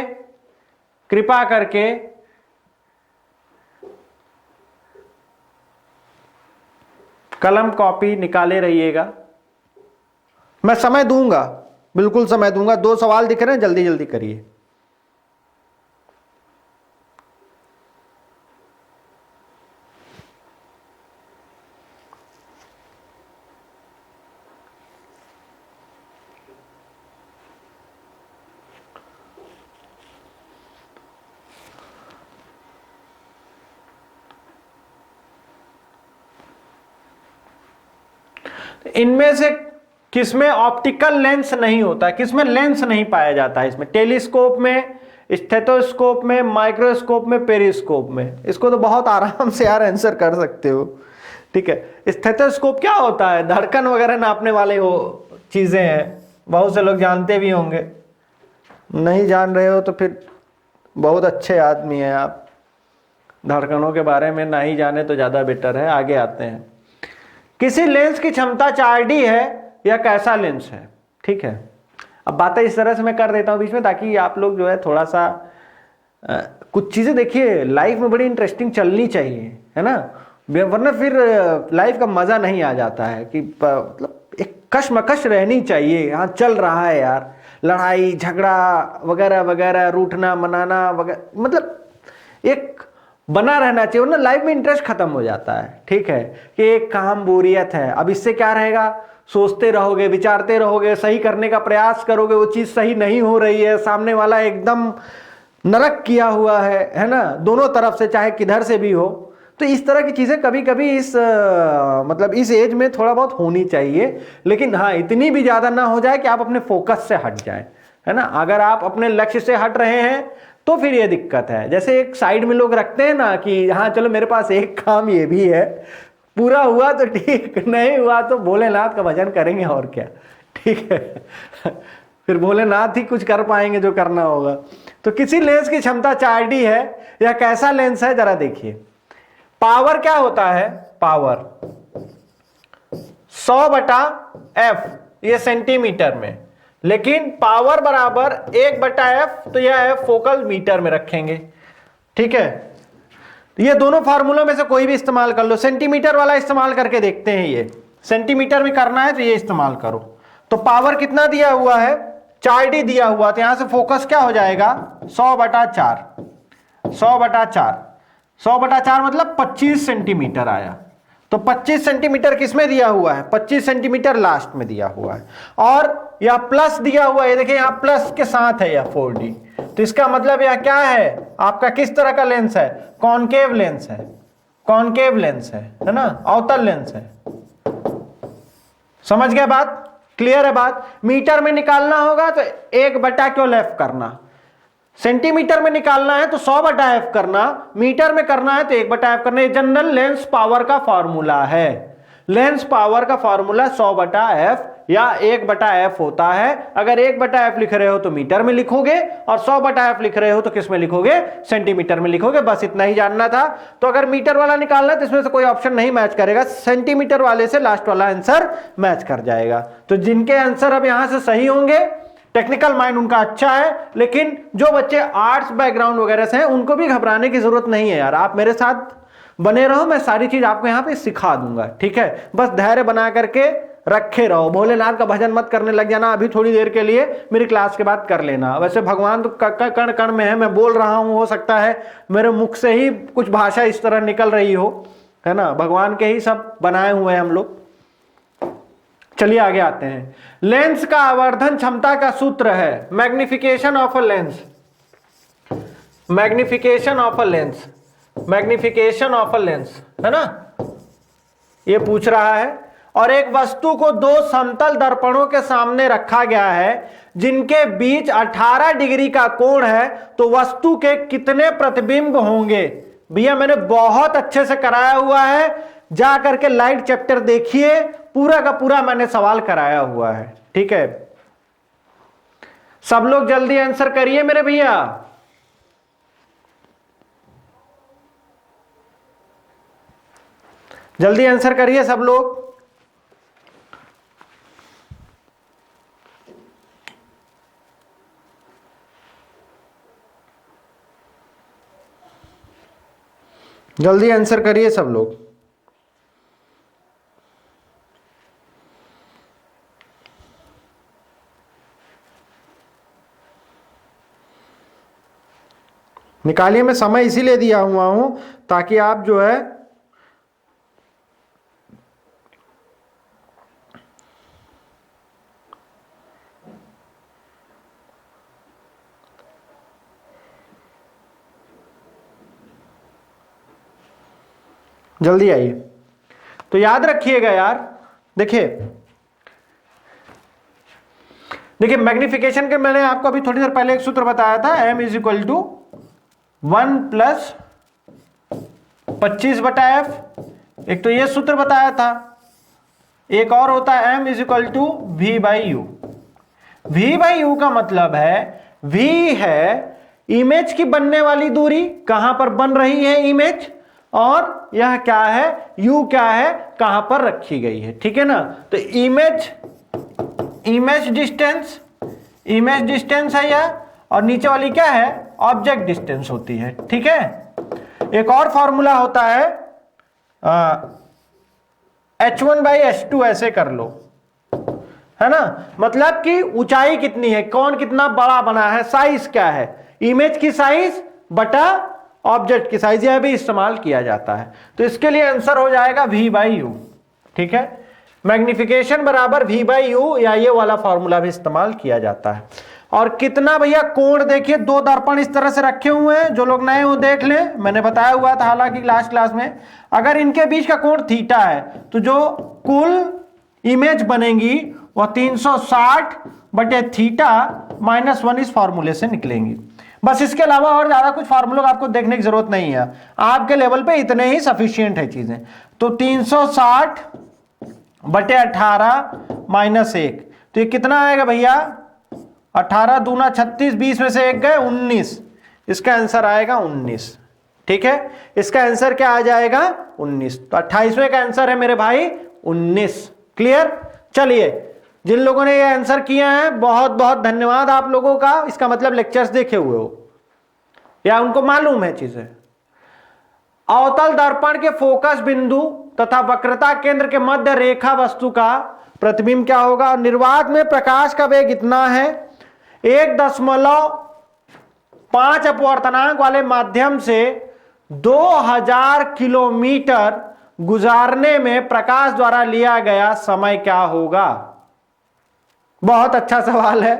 A: कलम कॉपी निकाले रहिएगा। मैं समय दूंगा, बिल्कुल समय दूंगा। दो सवाल दिख रहे हैं, जल्दी जल्दी करिए। इनमें से किसमें ऑप्टिकल लेंस नहीं होता, किसमें लेंस नहीं पाया जाता है? इसमें टेलीस्कोप में, स्टेथोस्कोप में, माइक्रोस्कोप में, पेरिस्कोप में। इसको तो बहुत आराम से यार आंसर कर सकते हो, ठीक है। स्टेथोस्कोप क्या होता है? धड़कन वगैरह नापने वाले वो चीजें हैं, बहुत से लोग जानते भी होंगे। नहीं जान रहे हो तो फिर बहुत अच्छे आदमी हैं आप, धड़कनों के बारे में ना ही जाने तो ज्यादा बेटर है। आगे आते हैं। किसी लेंस की क्षमता 4D है, यह कैसा लेंस है? ठीक है, अब बातें इस तरह से मैं कर देता हूं बीच में, ताकि आप लोग जो है थोड़ा सा कुछ चीजें देखिए, लाइफ में बड़ी इंटरेस्टिंग चलनी चाहिए, है ना, वरना फिर लाइफ का मजा नहीं आ जाता है कि मतलब एक कशमकश रहनी चाहिए। हाँ चल रहा है यार, लड़ाई झगड़ा वगैरह वगैरह, रूठना मनाना वगैरह, मतलब एक बना रहना चाहिए, वरना लाइफ में इंटरेस्ट खत्म हो जाता है। ठीक है, कि एक काम बोरियत है, अब इससे क्या रहेगा? सोचते रहोगे, विचारते रहोगे, सही करने का प्रयास करोगे, वो चीज सही नहीं हो रही है, सामने वाला एकदम नरक किया हुआ है ना, दोनों तरफ से, चाहे किधर से भी हो। तो इस तरह की चीजें कभी कभी इस मतलब इस एज में थोड़ा बहुत होनी चाहिए, लेकिन हाँ इतनी भी ज्यादा ना हो जाए कि आप अपने फोकस से हट जाए, है ना। अगर आप अपने लक्ष्य से हट रहे हैं तो फिर ये दिक्कत है। जैसे एक साइड में लोग रखते हैं ना कि हाँ चलो मेरे पास एक काम ये भी है, पूरा हुआ तो ठीक, नहीं हुआ तो भोलेनाथ का भजन करेंगे और क्या, ठीक है। फिर भोलेनाथ ही कुछ कर पाएंगे जो करना होगा। तो किसी लेंस की क्षमता 4D है, या कैसा लेंस है जरा देखिए। पावर क्या होता है? पावर 100/f, ये सेंटीमीटर में, लेकिन पावर बराबर 1/f, तो यह f फोकल मीटर में रखेंगे, ठीक है। ये दोनों फार्मूलों में से कोई भी इस्तेमाल कर लो। सेंटीमीटर वाला इस्तेमाल करके देखते हैं, ये सेंटीमीटर में करना है तो ये इस्तेमाल करो। तो पावर कितना दिया हुआ है? 4D दिया हुआ, तो यहां से फोकस क्या हो जाएगा? 100/4, 100/4, 100/4 मतलब 25 सेंटीमीटर आया। तो 25 सेंटीमीटर किसमें दिया हुआ है? 25 सेंटीमीटर लास्ट में दिया हुआ है, और यह प्लस दिया हुआ है, देखिए यहां प्लस के साथ है यह 4D। तो इसका मतलब यह क्या है? आपका किस तरह का लेंस है? कॉनकेव लेंस है, कॉनकेव लेंस है ना, अवतल लेंस है। समझ गए बात? क्लियर है बात? मीटर में निकालना होगा तो 1/f करना, सेंटीमीटर में निकालना है तो 100/f करना, मीटर में करना है तो 1/f करना। ये जनरल लेंस पावर का फॉर्मूला है। लेंस पावर का फॉर्मूला 100/f या 1/f होता है। अगर 1/f लिख रहे हो तो मीटर में लिखोगे, और 100/f लिख रहे हो तो किस में लिखोगे? सेंटीमीटर में लिखोगे। बस इतना ही जानना था। तो अगर मीटर वाला निकालना है तो इसमें से कोई ऑप्शन नहीं मैच करेगा, सेंटीमीटर वाले से लास्ट वाला आंसर मैच कर जाएगा। तो जिनके आंसर अब यहां से सही होंगे, टेक्निकल माइंड उनका अच्छा है, लेकिन जो बच्चे आर्ट्स बैकग्राउंड वगैरह से हैं उनको भी घबराने की जरूरत नहीं है यार। आप मेरे साथ बने रहो, मैं सारी चीज आपको यहां पे सिखा दूंगा, ठीक है। बस धैर्य बना करके रखे रहो, भोलेनाथ का भजन मत करने लग जाना अभी थोड़ी देर के लिए, मेरी क्लास के बाद कर लेना। वैसे भगवान तो कण कण में है, मैं बोल रहा हूं, हो सकता है मेरे मुख से ही कुछ भाषा इस तरह निकल रही हो, है ना, भगवान के ही सब बनाए हुए हैं हम लोग। चलिए आगे आते हैं। लेंस का आवर्धन क्षमता का सूत्र है magnification of a lens, magnification of a lens, magnification of a lens, है ना, ये पूछ रहा है। और एक वस्तु को दो समतल दर्पणों के सामने रखा गया है जिनके बीच 18 डिग्री का कोण है, तो वस्तु के कितने प्रतिबिंब होंगे? भैया मैंने बहुत अच्छे से कराया हुआ है, जा करके लाइट चैप्टर देखिए, पूरा का पूरा मैंने सवाल कराया हुआ है, ठीक है। सब लोग जल्दी आंसर करिए मेरे भैया। जल्दी आंसर करिए सब लोग। जल्दी आंसर करिए सब लोग। निकालिए, मैं समय इसीलिए दिया हुआ हूं ताकि आप जो है जल्दी आइए। तो याद रखिएगा यार, देखिए मैग्निफिकेशन के मैंने आपको अभी थोड़ी देर पहले एक सूत्र बताया था, m is equal to 1 plus 25/f। एक तो ये सूत्र बताया था, एक और होता है m is equal to v/u। v/u का मतलब है, v है इमेज की बनने वाली दूरी, कहां पर बन रही है इमेज, और यह क्या है, u क्या है, कहां पर रखी गई है। ठीक है ना, तो इमेज डिस्टेंस है यह, और नीचे वाली क्या है, ऑब्जेक्ट डिस्टेंस होती है। ठीक है, एक और फॉर्मूला होता है h1/h2, ऐसे कर लो, है ना, मतलब कि ऊंचाई कितनी है, कौन कितना बड़ा बना है, साइज क्या है, इमेज की साइज बटा ऑब्जेक्ट की साइज, यह भी इस्तेमाल किया जाता है। तो इसके लिए आंसर हो जाएगा v/u। ठीक है, मैग्निफिकेशन बराबर v/u, या ये वाला फॉर्मूला भी इस्तेमाल किया जाता है। और कितना भैया कोण, देखिए 2 दर्पण इस तरह से रखे हुए हैं, जो लोग नए हो देख लें, मैंने बताया हुआ था हालांकि लास्ट क्लास में। अगर इनके बीच का कोण थीटा है तो जो कुल इमेज बनेंगी वह 360/थीटा -1 इस फॉर्मूले से निकलेंगी। बस इसके अलावा और ज्यादा कुछ फार्मूलों आपको देखने की जरूरत नहीं है, आपके लेवल पे इतने ही सफिशिएंट है चीजें। तो 360/18 -1, तो ये कितना आएगा भैया, 18 दूना 36, 20 में से 1 गए 19, इसका आंसर आएगा 19। ठीक है, इसका आंसर क्या आ जाएगा, 19। तो 28वें का आंसर है मेरे भाई 19। क्लियर। चलिए, जिन लोगों ने ये आंसर किया है बहुत बहुत धन्यवाद आप लोगों का, इसका मतलब लेक्चर्स देखे हुए हो या उनको मालूम है चीजें। अवतल दर्पण के फोकस बिंदु तथा वक्रता केंद्र के मध्य रेखा वस्तु का प्रतिबिंब क्या होगा। निर्वात में प्रकाश का वेग इतना है, 1.5 अपवर्तनांक वाले माध्यम से 2000 किलोमीटर गुजारने में प्रकाश द्वारा लिया गया समय क्या होगा। बहुत अच्छा सवाल है।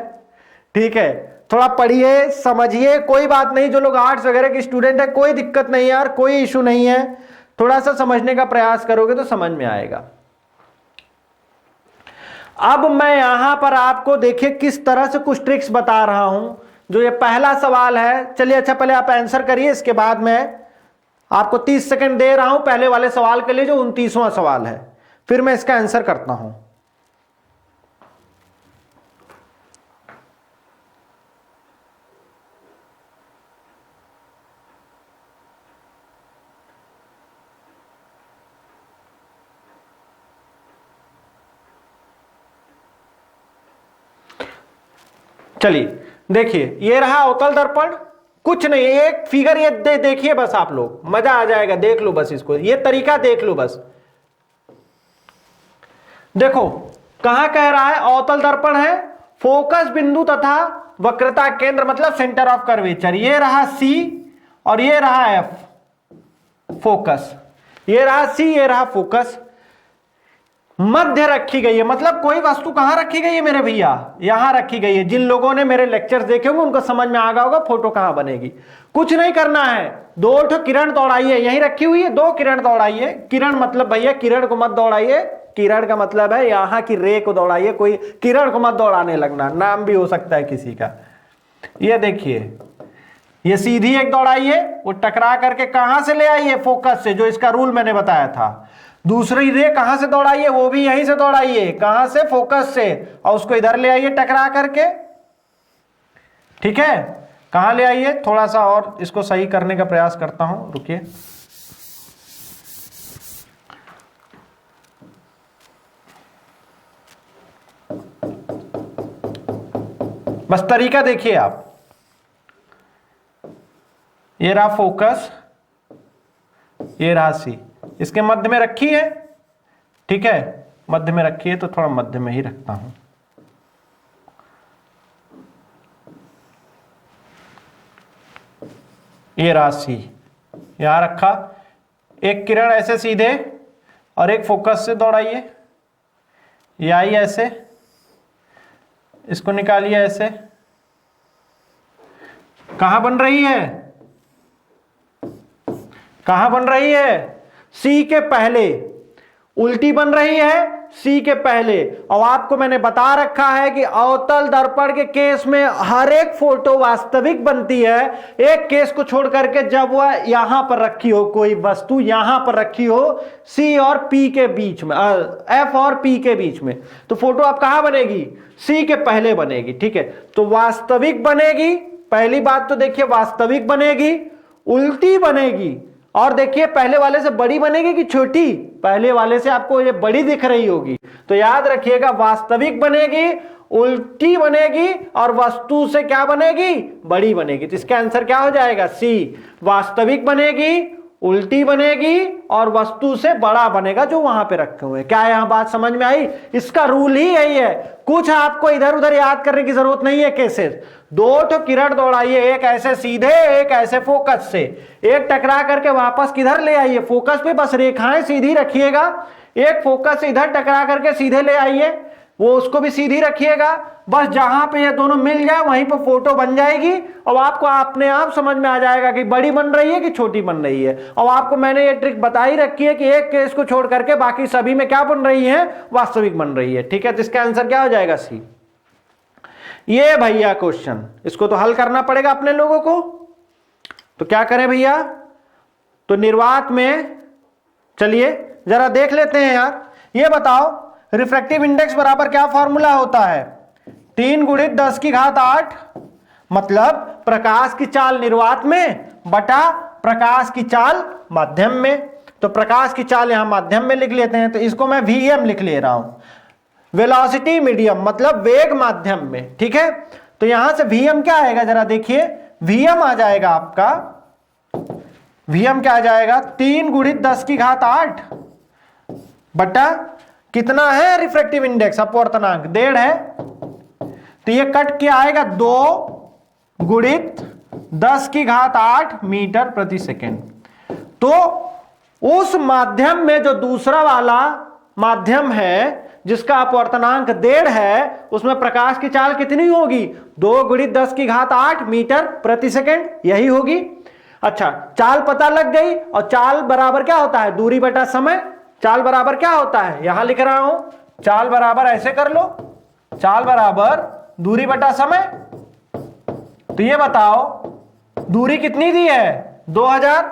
A: ठीक है, थोड़ा पढ़िए समझिए, कोई बात नहीं, जो लोग आर्ट्स वगैरह के स्टूडेंट है कोई दिक्कत नहीं यार, कोई इशू नहीं है, थोड़ा सा समझने का प्रयास करोगे तो समझ में आएगा। अब मैं यहां पर आपको देखिए किस तरह से कुछ ट्रिक्स बता रहा हूं। जो ये पहला सवाल है, चलिए अच्छा पहले आप आंसर करिए, इसके बाद मैं आपको 30 सेकंड दे रहा हूं पहले वाले सवाल के लिए, जो 29वां सवाल है, फिर मैं इसका आंसर करता हूं। चलिए देखिए, ये रहा अवतल दर्पण, कुछ नहीं, एक फिगर ये देखिए बस, आप लोग मजा आ जाएगा, देख लो बस इसको, ये तरीका देख लो बस। देखो कहां कह रहा है, अवतल दर्पण है, फोकस बिंदु तथा वक्रता केंद्र मतलब सेंटर ऑफ कर्वेचर, ये रहा C और ये रहा F फोकस, ये रहा C, ये रहा फोकस, मध्य रखी गई है, मतलब कोई वस्तु कहां रखी गई है मेरे भैया, यहां रखी गई है। जिन लोगों ने मेरे लेक्चर्स देखे होंगे उनको समझ में आ गया होगा फोटो कहां बनेगी। कुछ नहीं करना है, 2 किरण दौड़ाइए, यहीं रखी हुई है, 2 किरण दौड़ाइए। किरण मतलब भैया किरण को मत दौड़ाइए, किरण का मतलब है यहां की रे को दौड़ाइए, कोई किरण को मत दौड़ाने लगना, नाम भी हो सकता है किसी का। ये देखिए, ये सीधी एक दौड़ाइए, वो टकरा करके कहां से ले आइए, फोकस से, जो इसका रूल मैंने बताया था। दूसरी रे कहां से दौड़ाइए, वो भी यहीं से दौड़ाइए, कहां से, फोकस से, और उसको इधर ले आइए टकरा करके। ठीक है, कहां ले आइए, थोड़ा सा और इसको सही करने का प्रयास करता हूं, रुकिए। बस तरीका देखिए आप, ये रहा फोकस, ये रहा C, इसके मध्य में रखी है। ठीक है, मध्य में रखी है तो थोड़ा मध्य में ही रखता हूं। ये रहा C, यहां रखा, एक किरण ऐसे सीधे और एक फोकस से दौड़ाइए, ये आई ऐसे, इसको निकालिए ऐसे, कहां बन रही है, कहां बन रही है, C के पहले, उल्टी बन रही है सी के पहले। और आपको मैंने बता रखा है कि अवतल दर्पण के केस में हर एक फोटो वास्तविक बनती है, एक केस को छोड़ करके, जब वह यहां पर रखी हो, कोई वस्तु यहां पर रखी हो सी और पी के बीच में, एफ और पी के बीच में, तो फोटो आप कहां बनेगी? सी के पहले बनेगी। ठीक है, तो वास्तविक बनेगी, पहली बात तो देखिए वास्तविक बनेगी, उल्टी बनेगी, और देखिए पहले वाले से बड़ी बनेगी कि छोटी? पहले वाले से आपको ये बड़ी दिख रही होगी, तो याद रखिएगा वास्तविक बनेगी, उल्टी बनेगी, और वस्तु से क्या बनेगी? बड़ी बनेगी। तो इसका आंसर क्या हो जाएगा? सी। वास्तविक बनेगी, उल्टी बनेगी, और वस्तु से बड़ा बनेगा जो वहां पे रखे हुए। क्या यहां बात समझ में आई? इसका रूल ही यही है, कुछ आपको इधर उधर याद करने की जरूरत नहीं है। केसेस दो तो किरण दौड़ाइए, एक ऐसे सीधे, एक ऐसे फोकस से, एक टकरा करके वापस किधर ले आइए? फोकस पे, बस रेखाएं सीधी रखिएगा। एक फोकस से इधर टकरा करके सीधे ले आइए, वो उसको भी सीधी रखिएगा, बस जहां पे ये दोनों मिल जाए वहीं पर फोटो बन जाएगी, और आपको अपने आप समझ में आ जाएगा कि बड़ी बन रही है कि छोटी बन रही है। और आपको मैंने ये ट्रिक बताई रखी है कि एक केस को छोड़ करके बाकी सभी में क्या बन रही है? वास्तविक बन रही है। ठीक है, तो इसका आंसर क्या हो जाएगा? सी। ये भैया क्वेश्चन, इसको तो हल करना पड़ेगा अपने लोगों को। तो क्या करें भैया? तो निर्वात में चलिए जरा देख लेते हैं यार। ये बताओ रिफ्रैक्टिव इंडेक्स बराबर क्या फॉर्मूला होता है? 3 × 10⁸, मतलब प्रकाश की चाल निर्वात में बटा प्रकाश की चाल माध्यम में। तो प्रकाश की चाल यहां माध्यम में लिख लेते हैं, तो इसको मैं Vm लिख ले रहा हूं, वेलोसिटी मीडियम, मतलब वेग माध्यम में। ठीक है, तो यहां से Vm क्या आएगा जरा देखिए, Vm आ जाएगा आपका, Vm क्या आ जाएगा? 3 × 10⁸ बटा कितना है रिफ्रैक्टिव इंडेक्स, अपवर्तनांक 1.5 है, तो ये कट के आएगा 2 × 10⁸ मीटर प्रति सेकेंड। तो उस माध्यम में जो दूसरा वाला माध्यम है जिसका अपवर्तनांक 1.5 है, उसमें प्रकाश की चाल कितनी होगी? 2 × 10⁸ मीटर प्रति सेकेंड, यही होगी। अच्छा, चाल पता लग गई, और चाल बराबर क्या होता है? दूरी बटा समय। चाल बराबर क्या होता है? यहां लिख रहा हूं, चाल बराबर, ऐसे कर लो, चाल बराबर दूरी बटा समय। तो ये बताओ दूरी कितनी दी है? 2000।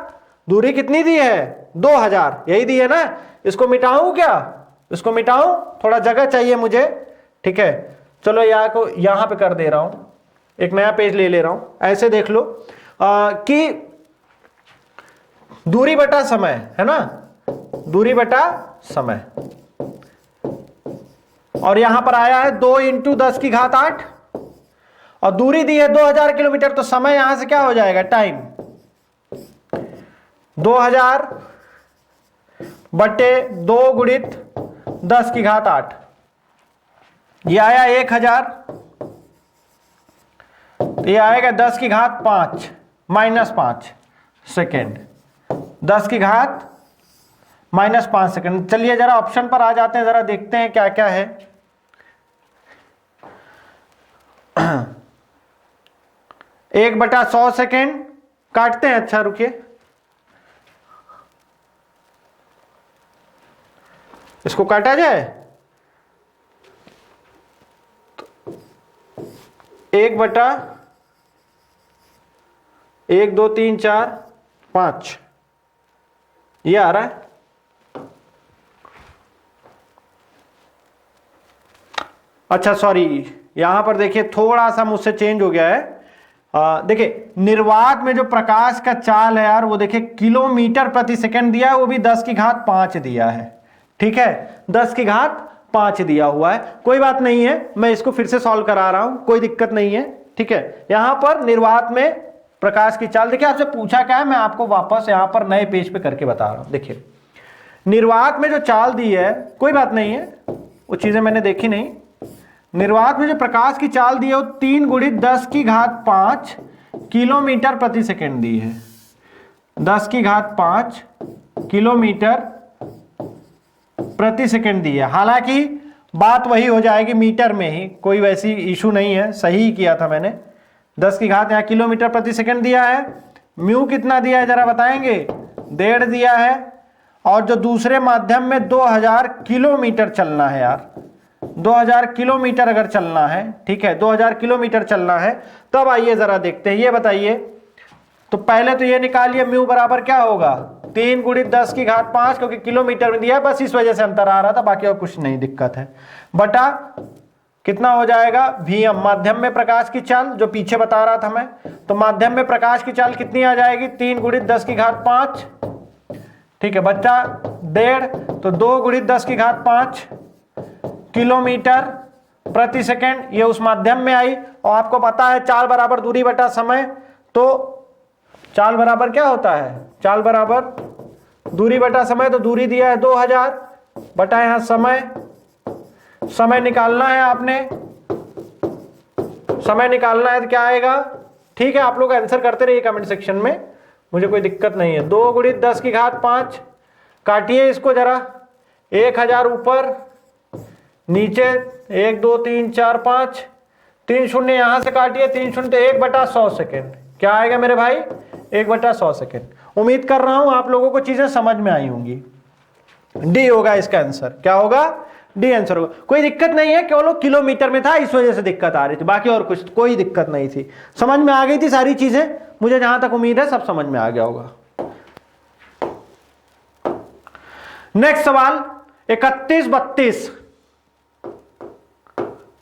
A: दूरी कितनी दी है? 2000, यही दी है ना। इसको मिटाऊं क्या? इसको मिटाऊं? थोड़ा जगह चाहिए मुझे। ठीक है, चलो यहां पे कर दे रहा हूं, एक नया पेज ले रहा हूं। ऐसे देख लो कि दूरी बटा समय है ना, दूरी बटा समय, और यहां पर आया है 2 × 10⁸, और दूरी दी है 2000 किलोमीटर, तो समय यहां से क्या हो जाएगा? टाइम। 2000 बटे 2 × 10⁸, ये आया 1000, ये आएगा 10⁵5 -5 सेकेंड, 10⁻⁻5 सेकेंड। चलिए जरा ऑप्शन पर आ जाते हैं, जरा देखते हैं क्या क्या है। 1/100 सेकेंड काटते हैं। अच्छा रुकिए, इसको काटा जाए। 1/1 2 3 4 5 ये आ रहा है। अच्छा सॉरी, यहां पर देखिए थोड़ा सा मुझसे चेंज हो गया है। देखिए निर्वात में जो प्रकाश का चाल है यार, वो देखिए किलोमीटर प्रति सेकंड दिया है, वो भी 10⁵5 दिया है। ठीक है, 10⁵5 दिया हुआ है। कोई बात नहीं है, मैं इसको फिर से सॉल्व करा रहा हूं, कोई दिक्कत नहीं है। ठीक है, यहां पर निर्वात में प्रकाश की चाल, देखिए आपसे पूछा क्या है, मैं आपको वापस यहां पर नए पेज पे करके बता रहा हूं। देखिए निर्वात में जो चाल दी है, कोई बात नहीं है, वो चीजें मैंने देखी नहीं। निर्वात में जो प्रकाश की चाल दी है वो 3 × 10⁵5 किलोमीटर प्रति सेकेंड दी है। 10⁵5 किलोमीटर प्रति सेकेंड दी है। हालांकि बात वही हो जाएगी मीटर में ही, कोई वैसी इशू नहीं है, सही किया था मैंने। 10⁻, यहाँ किलोमीटर प्रति सेकेंड दिया है। म्यू कितना दिया है जरा बताएंगे? 1.5 दिया है। और जो दूसरे माध्यम में 2000 किलोमीटर चलना है यार, 2000 किलोमीटर अगर चलना है, ठीक है, 2000 किलोमीटर चलना है, तब आइए जरा देखते हैं। ये बताइए, तो पहले तो ये निकालिए म्यू बराबर क्या होगा, 3 × 10⁵ क्योंकि किलोमीटर में दिया है, बस इस वजह से अंतर आ रहा था, बाकी और कुछ नहीं दिक्कत है, बटा कितना हो जाएगा Vm, माध्यम में प्रकाश की चाल जो पीछे बता रहा था मैं, तो माध्यम में प्रकाश की चाल कितनी आ जाएगी, 3 × 10⁵, ठीक है, बच्चा 1.5, तो 2 × 10⁵ किलोमीटर प्रति सेकेंड, ये उस माध्यम में आई। और आपको पता है चाल बराबर दूरी बटा समय, तो चाल बराबर क्या होता है, चाल बराबर दूरी बटा समय, तो दूरी दिया है 2000 बटा यहां समय निकालना है, आपने समय निकालना है तो क्या आएगा, ठीक है, आप लोग आंसर करते रहिए कमेंट सेक्शन में, मुझे कोई दिक्कत नहीं है। 2 × 10⁵, काटिए इसको जरा, 1000 ऊपर नीचे, 1 2 3 4 5, 3 शून्य यहां से काटिए, 3 शून्य तो 1/100 सेकेंड, क्या आएगा मेरे भाई, 1/100 सेकेंड। उम्मीद कर रहा हूं आप लोगों को चीजें समझ में आई होंगी। डी होगा इसका आंसर, क्या होगा, डी आंसर होगा। कोई दिक्कत नहीं है, केवल किलोमीटर में था इस वजह से दिक्कत आ रही थी, बाकी और कुछ कोई दिक्कत नहीं थी, समझ में आ गई थी सारी चीजें, मुझे जहां तक उम्मीद है सब समझ में आ गया होगा। नेक्स्ट सवाल 31-32,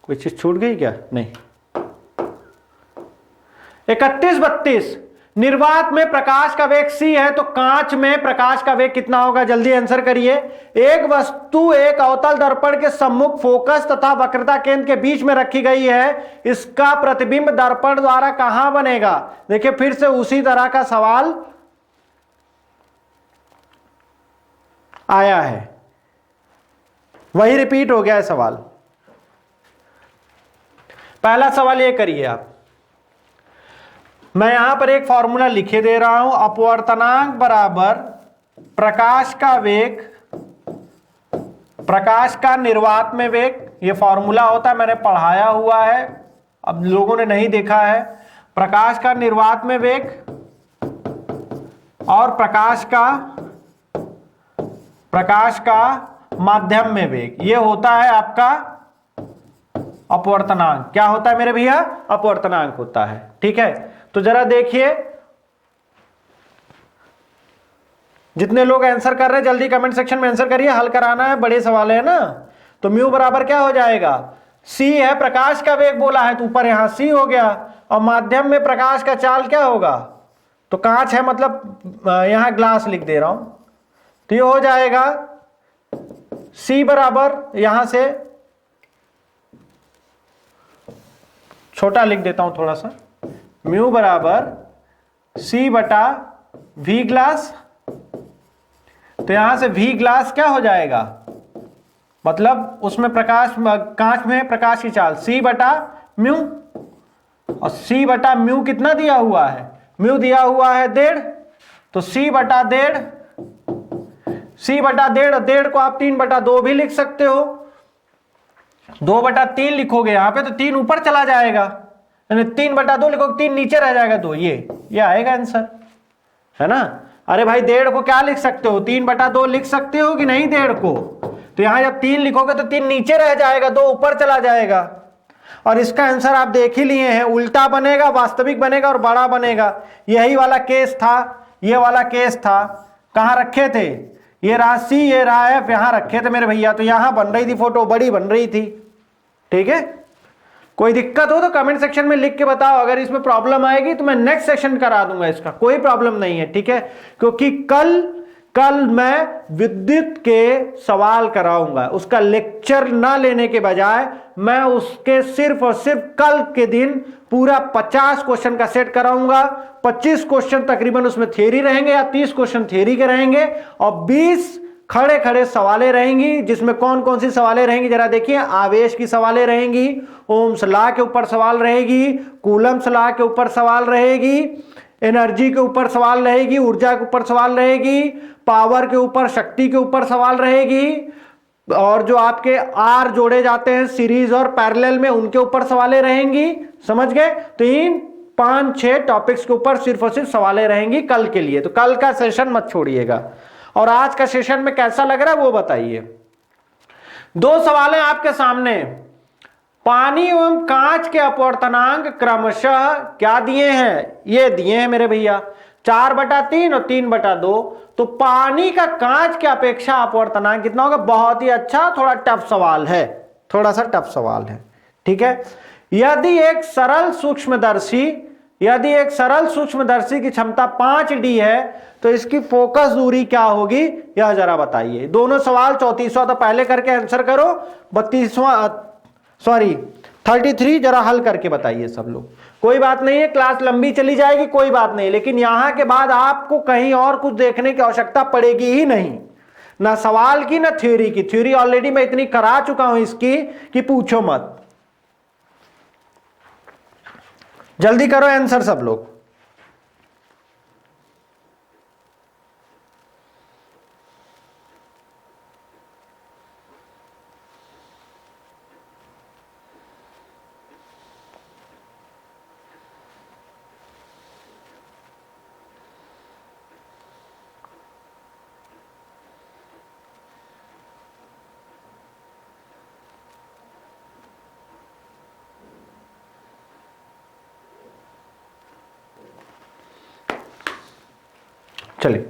A: कोई चीज छूट गई क्या, नहीं। 31-32, निर्वात में प्रकाश का वेग c है, तो कांच में प्रकाश का वेग कितना होगा, जल्दी आंसर करिए। एक वस्तु एक अवतल दर्पण के सम्मुख फोकस तथा वक्रता केंद्र के बीच में रखी गई है, इसका प्रतिबिंब दर्पण द्वारा कहां बनेगा। देखिए फिर से उसी तरह का सवाल आया है, वही रिपीट हो गया है सवाल। पहला सवाल ये करिए आप, मैं यहां पर एक फॉर्मूला लिखे दे रहा हूं, अपवर्तनांक बराबर प्रकाश का वेग, प्रकाश का निर्वात में वेग, ये फॉर्मूला होता है, मैंने पढ़ाया हुआ है, अब लोगों ने नहीं देखा है। प्रकाश का निर्वात में वेग और प्रकाश का माध्यम में वेग, ये होता है आपका अपवर्तनांक। क्या होता है मेरे भैया, अपवर्तनांक होता है, ठीक है। तो जरा देखिए, जितने लोग आंसर कर रहे हैं जल्दी कमेंट सेक्शन में आंसर करिए, हल कराना है, बड़े सवाल है ना। तो म्यू बराबर क्या हो जाएगा, c है, प्रकाश का वेग बोला है तो ऊपर यहां c हो गया, और माध्यम में प्रकाश का चाल क्या होगा, तो कांच है, मतलब यहां ग्लास लिख दे रहा हूं, तो ये हो जाएगा c बराबर, यहां से छोटा लिख देता हूं थोड़ा सा, म्यू बराबर c बटा v ग्लास, तो यहां से v ग्लास क्या हो जाएगा, मतलब उसमें प्रकाश, कांच में प्रकाश की चाल c बटा म्यू, और c बटा म्यू कितना दिया हुआ है, म्यू दिया हुआ है 1.5, तो c बटा 1.5, c बटा 1.5 को आप 3/2 भी लिख सकते हो, 2/3 लिखोगे यहां पे तो 3 ऊपर चला जाएगा, 3/2 लिखोगे 3 नीचे रह जाएगा, तो ये आएगा आंसर, है ना। अरे भाई 1.5 को क्या लिख सकते हो, 3/2 लिख सकते हो कि नहीं 1.5 को, तो यहां जब 3 लिखोगे तो 3 नीचे रह जाएगा, 2 ऊपर चला जाएगा। और इसका आंसर आप देख ही लिए हैं, उल्टा बनेगा, वास्तविक बनेगा और बड़ा बनेगा। यही वाला केस था, ये वाला केस था, कहां रखे थे, ये राशि ये रहा है, यहां रखे थे मेरे भैया, तो यहां बन रही थी फोटो, बड़ी बन रही थी, ठीक है। कोई दिक्कत हो तो कमेंट सेक्शन में लिख के बताओ, अगर इसमें प्रॉब्लम आएगी तो मैं नेक्स्ट सेशन करा दूंगा, इसका कोई प्रॉब्लम नहीं है, ठीक है। क्योंकि कल मैं विद्युत के सवाल कराऊंगा, उसका लेक्चर ना लेने के बजाय मैं उसके सिर्फ और सिर्फ कल के दिन पूरा 50 क्वेश्चन का सेट कराऊंगा। 25 क्वेश्चन तकरीबन उसमें थियरी रहेंगे या 30 क्वेश्चन थियरी के रहेंगे, और 20 खड़े खड़े सवालें रहेंगी, जिसमें कौन कौन सी सवालें रहेंगी जरा देखिए। आवेश की सवालें रहेंगी, ओम्स लॉ के ऊपर सवाल रहेगी, कूलम्स लॉ के ऊपर सवाल रहेगी, एनर्जी के ऊपर सवाल रहेगी, ऊर्जा के ऊपर सवाल रहेगी, पावर के ऊपर, शक्ति के ऊपर सवाल रहेगी, और जो आपके आर जोड़े जाते हैं सीरीज और पैरेलल में उनके ऊपर सवालें रहेंगी, समझ गए। तो इन 5-6 टॉपिक्स के ऊपर सिर्फ और सिर्फ सवालें रहेंगी कल के लिए, तो कल का सेशन मत छोड़िएगा। और आज का सेशन में कैसा लग रहा है वो बताइए। दो सवाल हैं आपके सामने। पानी एवं कांच के अपवर्तनांक क्रमशः क्या दिए हैं? ये दिए हैं मेरे भैया 4/3 और 3/2। तो पानी का कांच के अपेक्षा अपवर्तनांक कितना होगा? बहुत ही अच्छा, थोड़ा टफ सवाल है, थोड़ा सा टफ सवाल है, ठीक है। यदि एक सरल सूक्ष्मदर्शी की क्षमता 5D है तो इसकी फोकस दूरी क्या होगी, यह जरा बताइए। दोनों सवाल 34वां तो पहले करके आंसर करो, 33 जरा हल करके बताइए सब लोग। कोई बात नहीं है, क्लास लंबी चली जाएगी, कोई बात नहीं, लेकिन यहां के बाद आपको कहीं और कुछ देखने की आवश्यकता पड़ेगी ही नहीं, ना सवाल की ना थ्योरी की। थ्योरी ऑलरेडी मैं इतनी करा चुका हूं इसकी कि पूछो मत। जल्दी करो आंसर सब लोग। चलिए,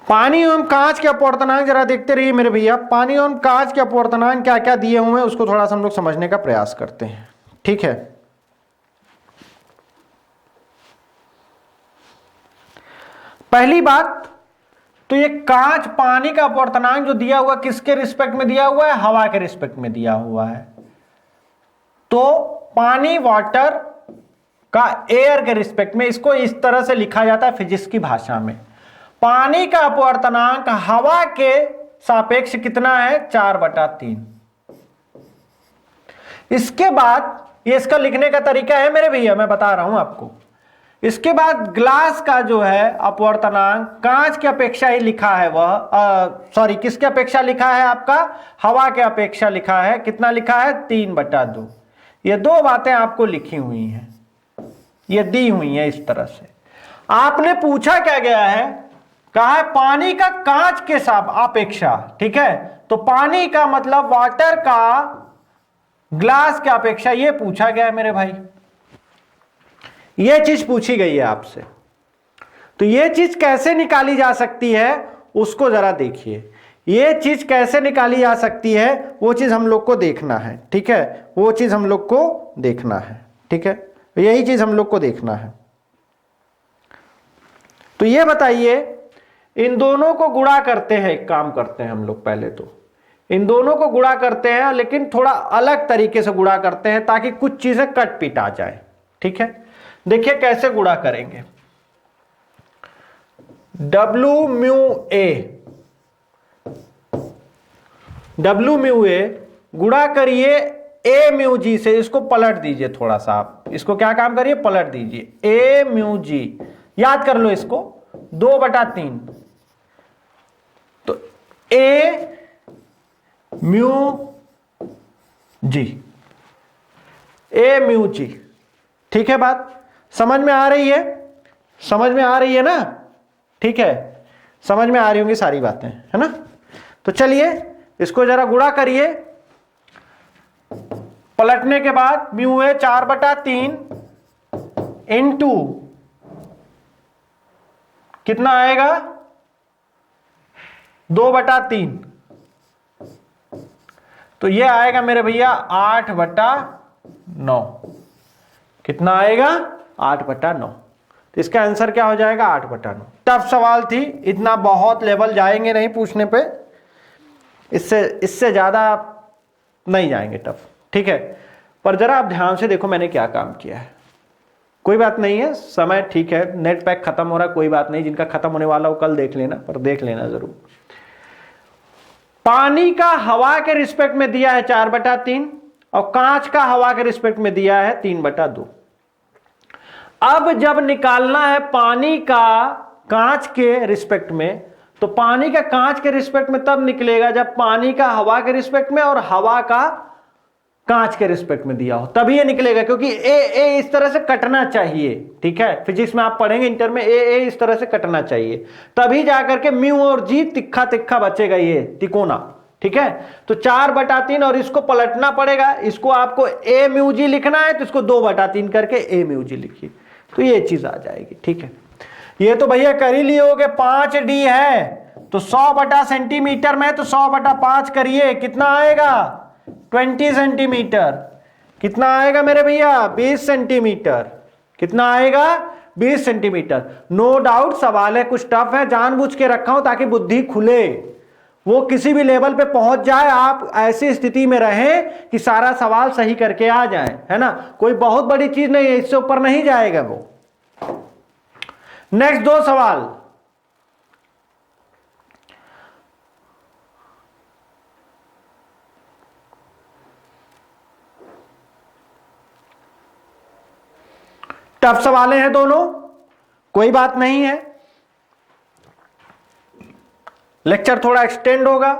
A: पानी एवं कांच के अपवर्तनांक जरा देखते रहिए मेरे भैया। पानी एवं कांच के अपवर्तनांक क्या क्या दिए हुए हैं उसको थोड़ा सा हम लोग समझने का प्रयास करते हैं, ठीक है। पहली बात तो ये कांच पानी का अपवर्तनांक जो दिया हुआ किसके रिस्पेक्ट में दिया हुआ है? हवा के रिस्पेक्ट में दिया हुआ है। तो पानी वाटर का एयर के रिस्पेक्ट में, इसको इस तरह से लिखा जाता है फिजिक्स की भाषा में। पानी का अपवर्तनांक हवा के सापेक्ष कितना है? 4/3। इसके बाद ये इसका लिखने का तरीका है मेरे भैया, मैं बता रहा हूं आपको। इसके बाद ग्लास का जो है अपवर्तनांक कांच की अपेक्षा ही लिखा है, वह किसके अपेक्षा लिखा है? आपका हवा के अपेक्षा लिखा है। कितना लिखा है? 3/2। ये दो बातें आपको लिखी हुई हैं, ये दी हुई है इस तरह से। आपने पूछा क्या गया है? कहा है पानी का कांच के साथ अपेक्षा, ठीक है। तो पानी का मतलब वाटर का ग्लास के अपेक्षा, ये पूछा गया है मेरे भाई, ये चीज पूछी गई है आपसे। तो ये चीज कैसे निकाली जा सकती है उसको जरा देखिए। ये चीज कैसे निकाली जा सकती है वो चीज हम लोग को देखना है, ठीक है। वो चीज हम लोग को देखना है, ठीक है। यही चीज हम लोग को देखना है। तो ये बताइए, इन दोनों को गुणा करते हैं, एक काम करते हैं हम लोग, पहले तो इन दोनों को गुणा करते हैं, लेकिन थोड़ा अलग तरीके से गुणा करते हैं ताकि कुछ चीजें कट पिट आ जाए, ठीक है। देखिए कैसे गुणा करेंगे। W म्यू ए गुणा करिए A म्यू जी से, इसको पलट दीजिए थोड़ा सा, आप इसको क्या काम करिए? पलट दीजिए। A म्यू जी याद कर लो इसको, 2/3। तो A mu G, A mu G, ठीक है। बात समझ में आ रही है? समझ में आ रही है ना? ठीक है, समझ में आ रही होंगी सारी बातें, है ना। तो चलिए इसको जरा गुणा करिए। पलटने के बाद म्यू ए 4/3 इंटू कितना आएगा? 2/3। तो ये आएगा मेरे भैया 8/9। कितना आएगा? 8/9। तो इसका आंसर क्या हो जाएगा? 8/9। टफ सवाल थी, इतना बहुत लेवल जाएंगे नहीं पूछने पे, इससे ज्यादा नहीं जाएंगे टफ, ठीक है। पर जरा आप ध्यान से देखो मैंने क्या काम किया है। कोई बात नहीं है, समय ठीक है, नेट पैक खत्म हो रहा है, कोई बात नहीं, जिनका खत्म होने वाला हो कल देख लेना, पर देख लेना जरूर। पानी का हवा के रिस्पेक्ट में दिया है 4/3 और कांच का हवा के रिस्पेक्ट में दिया है 3/2। अब जब निकालना है पानी का कांच के रिस्पेक्ट में, तो पानी का कांच के रिस्पेक्ट में तब निकलेगा जब पानी का हवा के रिस्पेक्ट में और हवा का कांच के रिस्पेक्ट में दिया हो, तभी ये निकलेगा, क्योंकि ए इस तरह से कटना चाहिए, ठीक है, फिजिक्स में आप पढ़ेंगे इंटर में, ए इस तरह से कटना चाहिए, तभी जाकर के म्यू और जी तिक्खा तिक्खा बचेगा, ये तिकोना, ठीक है। तो 4/3 और इसको पलटना पड़ेगा, इसको आपको ए म्यू जी लिखना है तो इसको 2/3 करके ए म्यू जी लिखिए, तो ये चीज आ जाएगी, ठीक है। ये तो भैया कर ही लिए होगे, 5D है तो 100 सेंटीमीटर में, तो 100/5 करिए, कितना आएगा 20 सेंटीमीटर, कितना आएगा मेरे भैया 20 सेंटीमीटर, कितना आएगा 20 सेंटीमीटर। नो डाउट सवाल है कुछ टफ है, जानबूझ के रखा हूं ताकि बुद्धि खुले, वो किसी भी लेवल पे पहुंच जाए, आप ऐसी स्थिति में रहें कि सारा सवाल सही करके आ जाए, है ना, कोई बहुत बड़ी चीज नहीं है, इससे ऊपर नहीं जाएगा वो। नेक्स्ट 2 सवाल, टफ सवाल हैं दोनों, कोई बात नहीं है, लेक्चर थोड़ा एक्सटेंड होगा,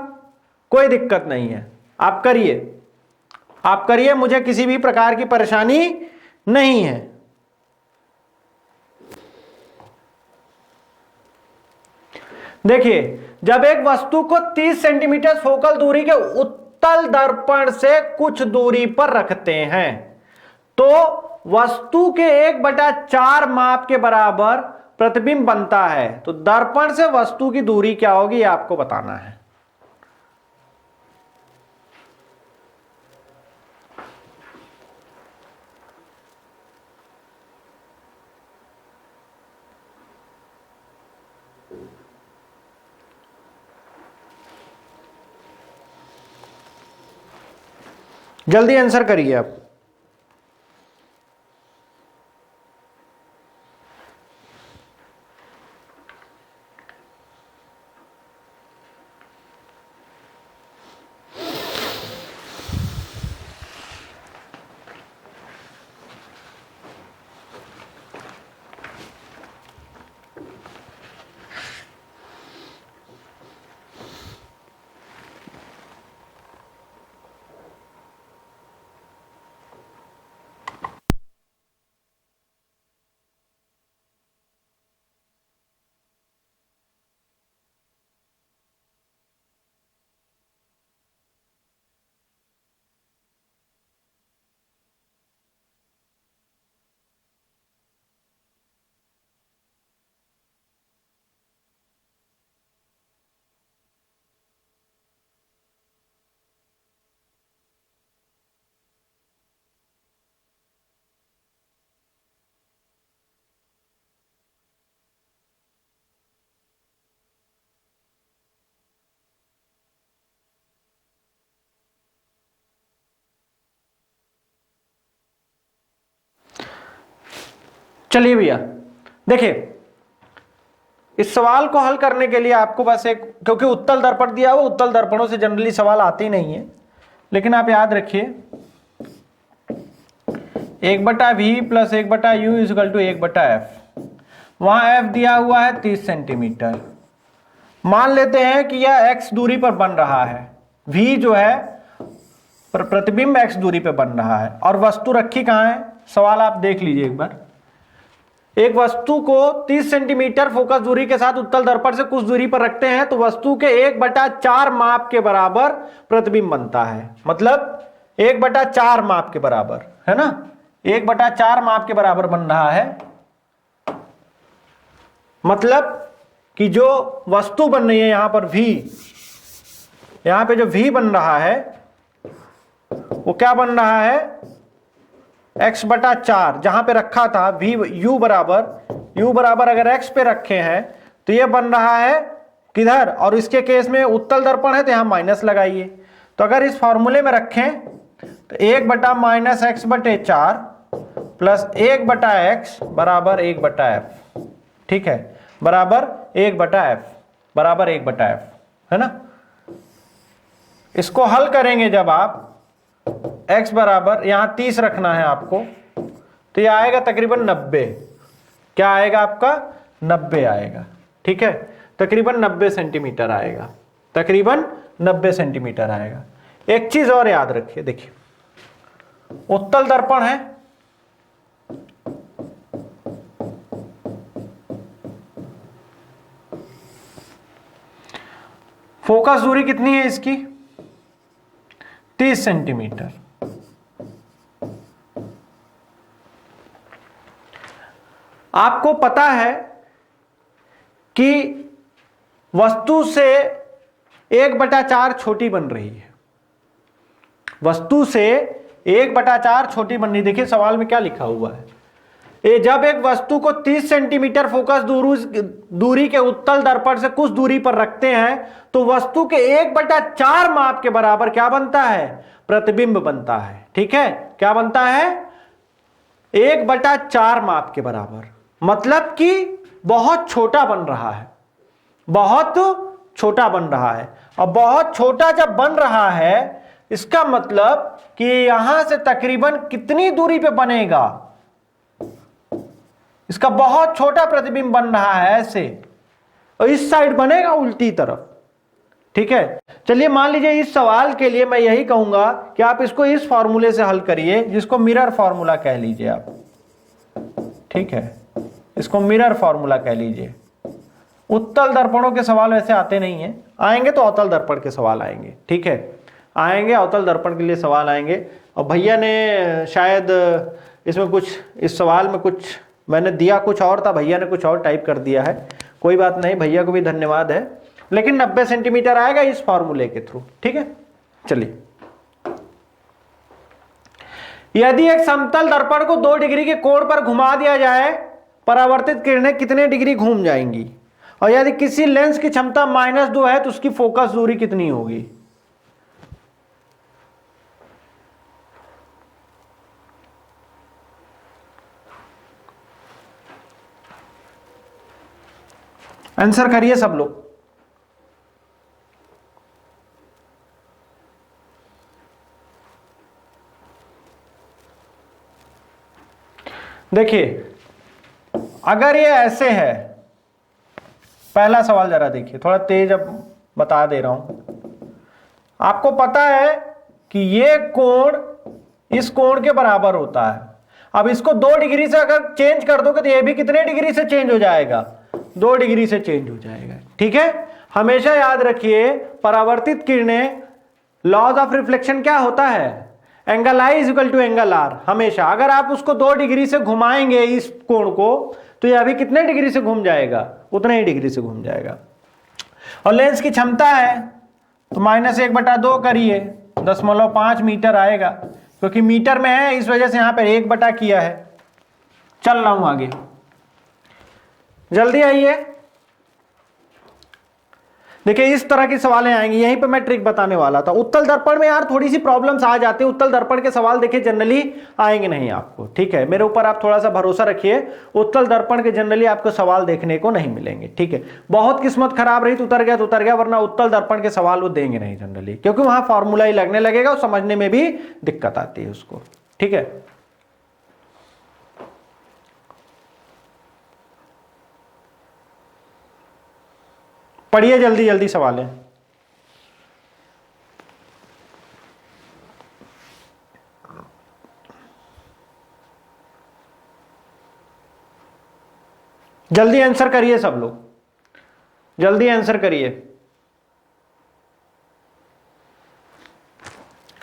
A: कोई दिक्कत नहीं है, आप करिए, आप करिए, मुझे किसी भी प्रकार की परेशानी नहीं है। देखिए, जब एक वस्तु को 30 सेंटीमीटर फोकल दूरी के उत्तल दर्पण से कुछ दूरी पर रखते हैं तो वस्तु के 1/4 माप के बराबर प्रतिबिंब बनता है, तो दर्पण से वस्तु की दूरी क्या होगी ये आपको बताना है। जल्दी आंसर करिए आप। चलिए भैया, देखिए इस सवाल को हल करने के लिए आपको बस एक, क्योंकि उत्तल दर्पण दिया हुआ, उत्तल दर्पणों से जनरली सवाल आते ही नहीं है, लेकिन आप याद रखिए 1/v plus 1/u equal to 1/f, वहां f दिया हुआ है 30 सेंटीमीटर, मान लेते हैं कि यह x दूरी पर बन रहा है, v जो है प्रतिबिंब x दूरी पर बन रहा है, और वस्तु रखी कहां है, सवाल आप देख लीजिए एक बार, एक वस्तु को 30 सेंटीमीटर फोकस दूरी के साथ उत्तल दर्पण से कुछ दूरी पर रखते हैं तो वस्तु के 1/4 माप के बराबर प्रतिबिंब बनता है, मतलब 1/4 माप के बराबर, है ना, 1/4 माप के बराबर बन रहा है, मतलब कि जो वस्तु बन रही है यहां पर v, यहां पे जो v बन रहा है वो क्या बन रहा है x/4, जहां पे रखा था u बराबर अगर x पे रखे हैं तो ये बन रहा है किधर, और इसके केस में उत्तल दर्पण है तो यहां माइनस लगाइए, तो अगर इस फॉर्मूले में रखें तो 1/-x/4 प्लस 1/x बराबर 1/f, ठीक है, बराबर 1/f, बराबर 1/f, है ना। इसको हल करेंगे जब आप x बराबर यहां 30 रखना है आपको, तो यह आएगा तकरीबन 90, क्या आएगा आपका 90 आएगा, ठीक है, तकरीबन 90 सेंटीमीटर आएगा, तकरीबन 90 सेंटीमीटर आएगा। एक चीज और याद रखिए, देखिए उत्तल दर्पण है, फोकस दूरी कितनी है इसकी 30 सेंटीमीटर। आपको पता है कि वस्तु से 1/4 छोटी बन रही है, वस्तु से 1/4 छोटी बन रही। देखिए सवाल में क्या लिखा हुआ है, ये जब एक वस्तु को 30 सेंटीमीटर फोकस दूरी के उत्तल दर्पण से कुछ दूरी पर रखते हैं तो वस्तु के 1/4 माप के बराबर क्या बनता है, प्रतिबिंब बनता है। ठीक है, क्या बनता है, 1/4 माप के बराबर, मतलब कि बहुत छोटा बन रहा है, बहुत छोटा बन रहा है। और बहुत छोटा जब बन रहा है इसका मतलब कि यहां से तकरीबन कितनी दूरी पे बनेगा, इसका बहुत छोटा प्रतिबिंब बन रहा है ऐसे, और इस साइड बनेगा उल्टी तरफ। ठीक है, चलिए मान लीजिए इस सवाल के लिए मैं यही कहूंगा कि आप इसको इस फॉर्मूले से हल करिए, जिसको मिरर फॉर्मूला कह लीजिए आप। ठीक है, इसको मिरर फॉर्मूला कह लीजिए। उत्तल दर्पणों के सवाल वैसे आते नहीं हैं, आएंगे तो अवतल दर्पण के सवाल आएंगे। ठीक है, आएंगे अवतल दर्पण के लिए सवाल आएंगे। और भैया ने शायद इसमें कुछ, इस सवाल में कुछ मैंने दिया कुछ और था, भैया ने कुछ और टाइप कर दिया है। कोई बात नहीं, भैया को भी धन्यवाद है, लेकिन 90 सेंटीमीटर आएगा इस फॉर्मूले के थ्रू। ठीक है, चलिए, यदि एक समतल दर्पण को 2 डिग्री के कोण पर घुमा दिया जाए, परावर्तित किरणें कितने डिग्री घूम जाएंगी, और यदि किसी लेंस की क्षमता -2 है तो उसकी फोकस दूरी कितनी होगी। आंसर करिए सब लोग। देखिए अगर ये ऐसे है, पहला सवाल जरा देखिए, थोड़ा तेज अब बता दे रहा हूं। आपको पता है कि ये कोण इस कोण के बराबर होता है। अब इसको 2 डिग्री से अगर चेंज कर दोगे तो ये भी कितने डिग्री से चेंज हो जाएगा, 2 डिग्री से चेंज हो जाएगा। ठीक है, हमेशा याद रखिए परावर्तित किरणें, लॉज ऑफ रिफ्लेक्शन क्या होता है, angle i is equal to angle r. हमेशा अगर आप उसको 2 डिग्री से घुमाएंगे इस कोण को तो यह अभी कितने डिग्री से घूम जाएगा, उतने ही डिग्री से घूम जाएगा। और लेंस की क्षमता है तो -1/2 करिए, 0.5 मीटर आएगा, क्योंकि मीटर में है इस वजह से यहां पर 1 किया है। चल रहा हूं आगे, जल्दी आइए। देखिए इस तरह की सवालें आएंगी, यहीं पे मैं ट्रिक बताने वाला था। उत्तल दर्पण में यार थोड़ी सी प्रॉब्लम्स आ जाती है, उत्तल दर्पण के सवाल देखिए जनरली आएंगे नहीं आपको। ठीक है, मेरे ऊपर आप थोड़ा सा भरोसा रखिए, उत्तल दर्पण के जनरली आपको सवाल देखने को नहीं मिलेंगे। ठीक है, बहुत किस्मत खराब रही तो उतर गया, वरना उत्तल दर्पण के सवाल वो देंगे नहीं जनरली, क्योंकि वहां फॉर्मूला ही लगने लगेगा और समझने में भी दिक्कत आती है उसको। ठीक है, पढ़िए जल्दी जल्दी सवाल है। जल्दी आंसर करिए सब लोग, जल्दी आंसर करिए।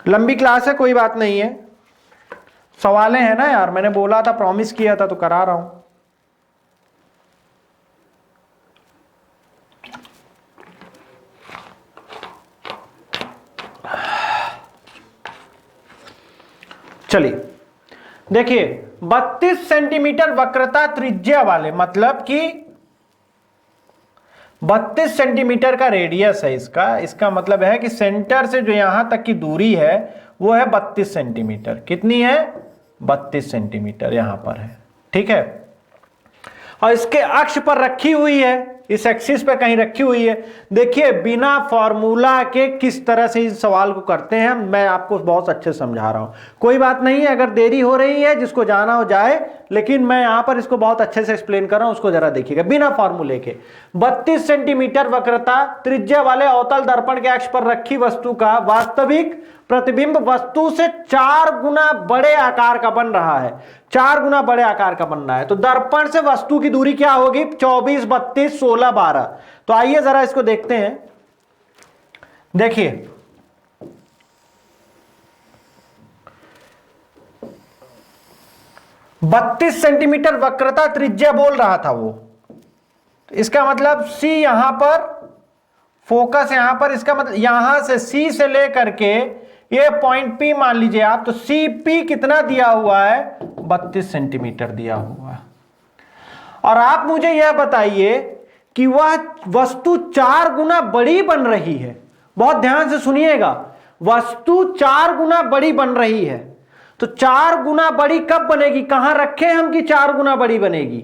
A: लंबी क्लास है, कोई बात नहीं है, सवालें हैं ना यार, मैंने बोला था, प्रॉमिस किया था तो करा रहा हूं। चलिए देखिए, 32 सेंटीमीटर वक्रता त्रिज्या वाले, मतलब कि 32 सेंटीमीटर का रेडियस है इसका मतलब है कि सेंटर से जो यहां तक की दूरी है वो है 32 सेंटीमीटर। कितनी है, 32 सेंटीमीटर यहां पर है। ठीक है, और इसके अक्ष पर रखी हुई है, इस एक्सिस पे कहीं रखी हुई है। देखिए बिना फॉर्मूला के किस तरह से इस सवाल को करते हैं, मैं आपको बहुत अच्छे से समझा रहा हूं। कोई बात नहीं है, अगर देरी हो रही है जिसको जाना हो जाए, लेकिन मैं यहां पर इसको बहुत अच्छे से एक्सप्लेन कर रहा हूं, उसको जरा देखिएगा। बिना फॉर्मूले के 32 सेंटीमीटर वक्रता त्रिज्या वाले अवतल दर्पण के अक्ष पर रखी वस्तु का वास्तविक प्रतिबिंब वस्तु से 4 गुना बड़े आकार का बन रहा है, 4 गुना बड़े आकार का बन रहा है, तो दर्पण से वस्तु की दूरी क्या होगी? 24, 32, 16, 12। तो आइए जरा इसको देखते हैं। देखिए, 32 सेंटीमीटर वक्रता त्रिज्या बोल रहा था वो, तो इसका मतलब C यहां पर, फोकस यहां पर, इसका मतलब यहां से C से लेकर के ये पॉइंट P मान लीजिए आप, तो CP कितना दिया हुआ है? 32 सेंटीमीटर दिया हुआ है। और आप मुझे यह बताइए कि वह वस्तु 4 गुना बड़ी बन रही है। बहुत ध्यान से सुनिएगा, वस्तु 4 गुना बड़ी बन रही है, तो 4 गुना बड़ी कब बनेगी? कहां रखें हम कि 4 गुना बड़ी बनेगी?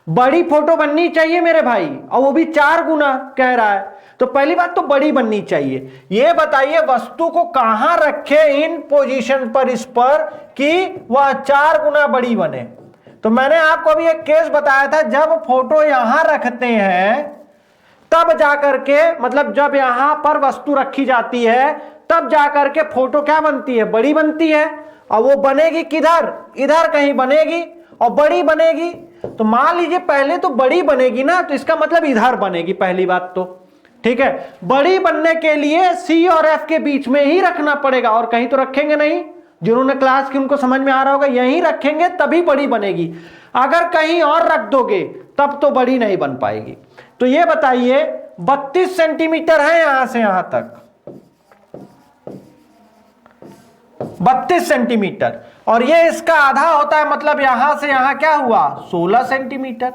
A: बड़ी फोटो बननी चाहिए मेरे भाई, और वो भी 4 गुना कह रहा है, तो पहली बात तो बड़ी बननी चाहिए। ये बताइए वस्तु को कहां रखे इन पोजीशन पर, इस पर, कि वह 4 गुना बड़ी बने। तो मैंने आपको अभी एक केस बताया था, जब फोटो यहां रखते हैं तब जाकर के, मतलब जब यहां पर वस्तु रखी जाती है तब जाकर के फोटो क्या बनती है? बड़ी बनती है। और वो बनेगी किधर? इधर कहीं बनेगी, और बड़ी बनेगी। तो मान लीजिए पहले तो बड़ी बनेगी ना, तो इसका मतलब इधर बनेगी, पहली बात तो ठीक है। बड़ी बनने के लिए C और F के बीच में ही रखना पड़ेगा, और कहीं तो रखेंगे नहीं। जिन्होंने क्लास की उनको समझ में आ रहा होगा, यहीं रखेंगे तभी बड़ी बनेगी। अगर कहीं और रख दोगे तब तो बड़ी नहीं बन पाएगी। तो ये बताइए 32 सेंटीमीटर है यहां से यहां तक, 32 सेंटीमीटर, और ये इसका आधा होता है, मतलब यहां से यहां क्या हुआ? 16 सेंटीमीटर।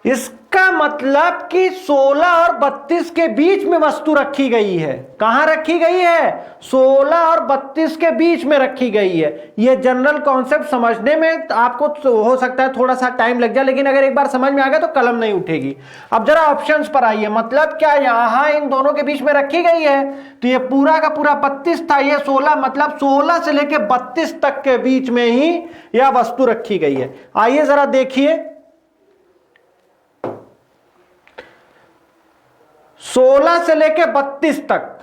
A: इसका मतलब कि 16 और 32 के बीच में वस्तु रखी गई है। कहां रखी गई है? 16 और 32 के बीच में रखी गई है। यह जनरल कॉन्सेप्ट समझने में आपको हो सकता है थोड़ा सा टाइम लग जाए, लेकिन अगर एक बार समझ में आ गया तो कलम नहीं उठेगी। अब जरा ऑप्शंस पर आइए, मतलब क्या यहां इन दोनों के बीच में रखी गई है? तो ये पूरा का पूरा 32 था, ये 16, मतलब 16 से लेकर 32 तक के बीच में ही यह वस्तु रखी गई है। आइए जरा देखिए, 16 से लेके 32 तक,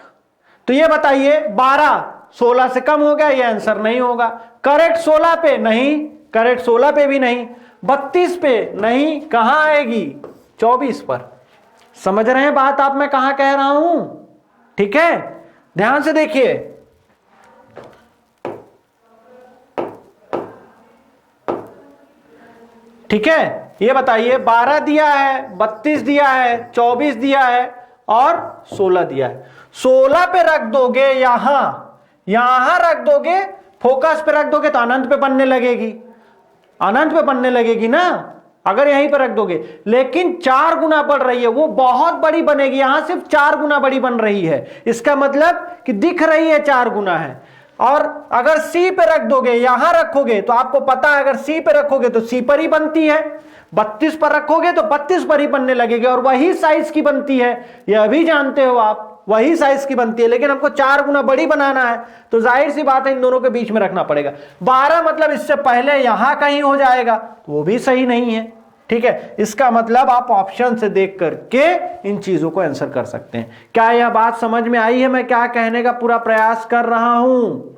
A: तो ये बताइए 12 16 से कम हो गया, ये आंसर नहीं होगा। करेक्ट 16 पे नहीं, करेक्ट 16 पे भी नहीं, 32 पे नहीं, कहां आएगी? 24 पर। समझ रहे हैं बात आप मैं कहां कह रहा हूं? ठीक है, ध्यान से देखिए। ठीक है, ये बताइए 12 दिया है, 32 दिया है, 24 दिया है और 16 दिया है। 16 पे रख दोगे, यहां रख दोगे, फोकस पे रख दोगे तो अनंत पे बनने लगेगी, अनंत पे बनने लगेगी ना, अगर यहीं पे रख दोगे। लेकिन 4 गुना बढ़ रही है, वो बहुत बड़ी बनेगी, यहां सिर्फ 4 गुना बड़ी बन रही है। इसका मतलब कि दिख रही है 4 गुना है। और अगर C पे रख दोगे, यहां रखोगे, तो आपको पता है अगर C पे रखोगे तो C पर ही बनती है, 32 पर रखोगे तो 32 पर ही बनने लगेगी, और वही साइज की बनती है, यह भी जानते हो आप, वही साइज की बनती है। लेकिन हमको 4 गुना बड़ी बनाना है, तो जाहिर सी बात है इन दोनों के बीच में रखना पड़ेगा। 12 मतलब इससे पहले यहां कहीं हो जाएगा, तो वो भी सही नहीं है। ठीक है, इसका मतलब आप ऑप्शन से देख करके इन चीजों को आंसर कर सकते हैं। क्या यह बात समझ में आई है? मैं क्या कहने का पूरा प्रयास कर रहा हूं।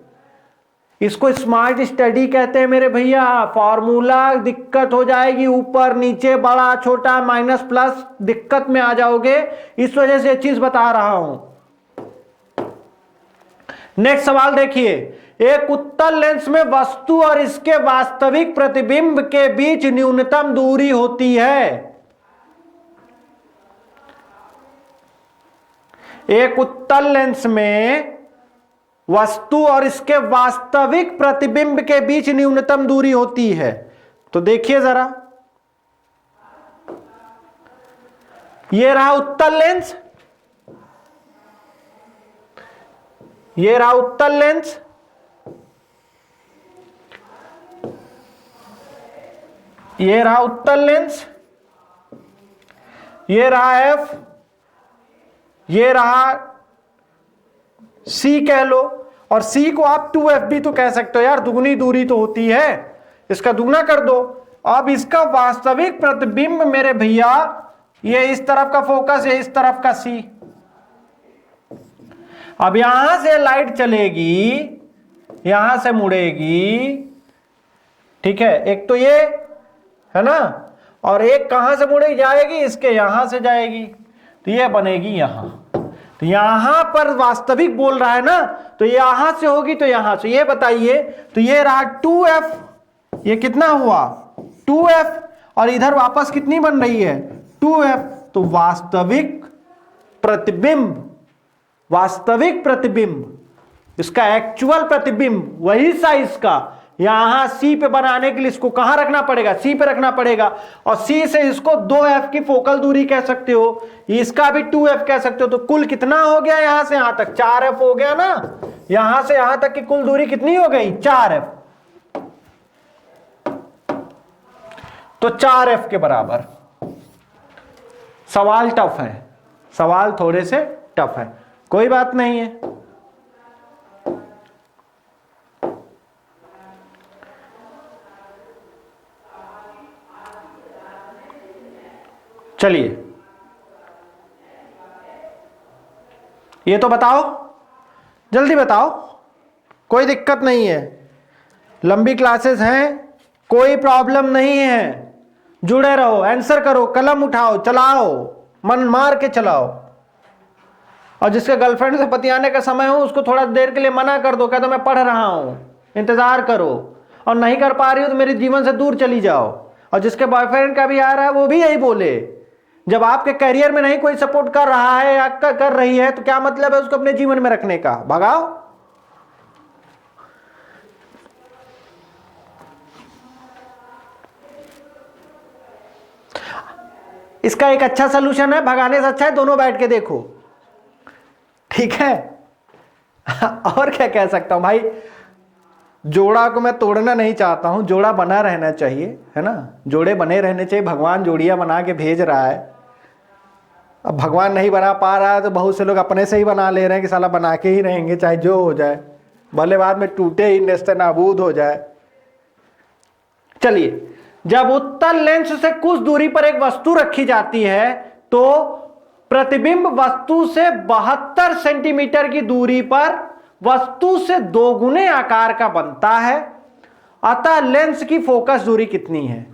A: इसको स्मार्ट स्टडी कहते हैं मेरे भैया। फॉर्मूला दिक्कत हो जाएगी, ऊपर नीचे बड़ा छोटा माइनस प्लस दिक्कत में आ जाओगे, इस वजह से ये चीज बता रहा हूं। नेक्स्ट सवाल देखिए, एक उत्तल लेंस में वस्तु और इसके वास्तविक प्रतिबिंब के बीच न्यूनतम दूरी होती है। एक उत्तल लेंस में वस्तु और इसके वास्तविक प्रतिबिंब के बीच न्यूनतम दूरी होती है। तो देखिए जरा, ये रहा उत्तल लेंस, ये रहा उत्तल लेंस, ये रहा उत्तल लेंस, ये रहा F, ये रहा C कह लो, और C को आप 2F भी तो कह सकते हो यार, दुगनी दूरी तो होती है, इसका दुगना कर दो। अब इसका वास्तविक प्रतिबिंब मेरे भैया, ये इस तरफ का फोकस, ये इस तरफ का C। अब यहां से लाइट चलेगी, यहां से मुड़ेगी, ठीक है, एक तो ये है ना, और एक कहां से मुड़े जाएगी, इसके यहां से जाएगी, तो ये बनेगी यहां। तो यहां पर वास्तविक बोल रहा है ना, तो यहां से होगी तो यहां से। ये बताइए, तो ये रहा 2f, ये कितना हुआ 2f, और इधर वापस कितनी बन रही है 2f। तो वास्तविक प्रतिबिंब, वास्तविक प्रतिबिंब, इसका एक्चुअल प्रतिबिंब वही साइज का, यहां सी पे बनाने के लिए इसको कहां रखना पड़ेगा, सी पे रखना पड़ेगा, और सी से इसको 2f की फोकल दूरी कह सकते हो, इसका भी 2f कह सकते हो। तो कुल कितना हो गया, यहां से यहां तक 4f हो गया ना, यहां से यहां तक की कुल दूरी कितनी हो गई 4f। तो 4f के बराबर। सवाल टफ है, सवाल थोड़े से टफ है, कोई बात नहीं है। चलिए ये तो बताओ, जल्दी बताओ, कोई दिक्कत नहीं है, लंबी क्लासेस हैं, कोई प्रॉब्लम नहीं है, जुड़े रहो, आंसर करो, कलम उठाओ, चलाओ, मन मार के चलाओ। और जिसके गर्लफ्रेंड से बतियाने का समय हो उसको थोड़ा देर के लिए मना कर दो, कहते मैं पढ़ रहा हूं, इंतजार करो, और नहीं कर पा रही हो तो मेरे जीवन से दूर चली जाओ। और जिसके बॉयफ्रेंड का भी आ रहा है वो भी यही बोले, जब आपके करियर में नहीं कोई सपोर्ट कर रहा है या कर रही है तो क्या मतलब है उसको अपने जीवन में रखने का, भगाओ। इसका एक अच्छा सोल्यूशन है, भगाने से अच्छा है दोनों बैठ के देखो, ठीक है। और क्या कह सकता हूं भाई, जोड़ा को मैं तोड़ना नहीं चाहता हूं, जोड़ा बना रहना चाहिए, है ना, जोड़े बने रहने चाहिए। भगवान जोड़ियां बना के भेज रहा है, अब भगवान नहीं बना पा रहा है तो बहुत से लोग अपने से ही बना ले रहे हैं कि साला बना के ही रहेंगे चाहे जो हो जाए, भले बाद में टूटे ही नेस्ते नाबूद हो जाए। चलिए, जब उत्तल लेंस से कुछ दूरी पर एक वस्तु रखी जाती है तो प्रतिबिंब वस्तु से 72 सेंटीमीटर की दूरी पर वस्तु से दोगुने आकार का बनता है, अतः लेंस की फोकस दूरी कितनी है।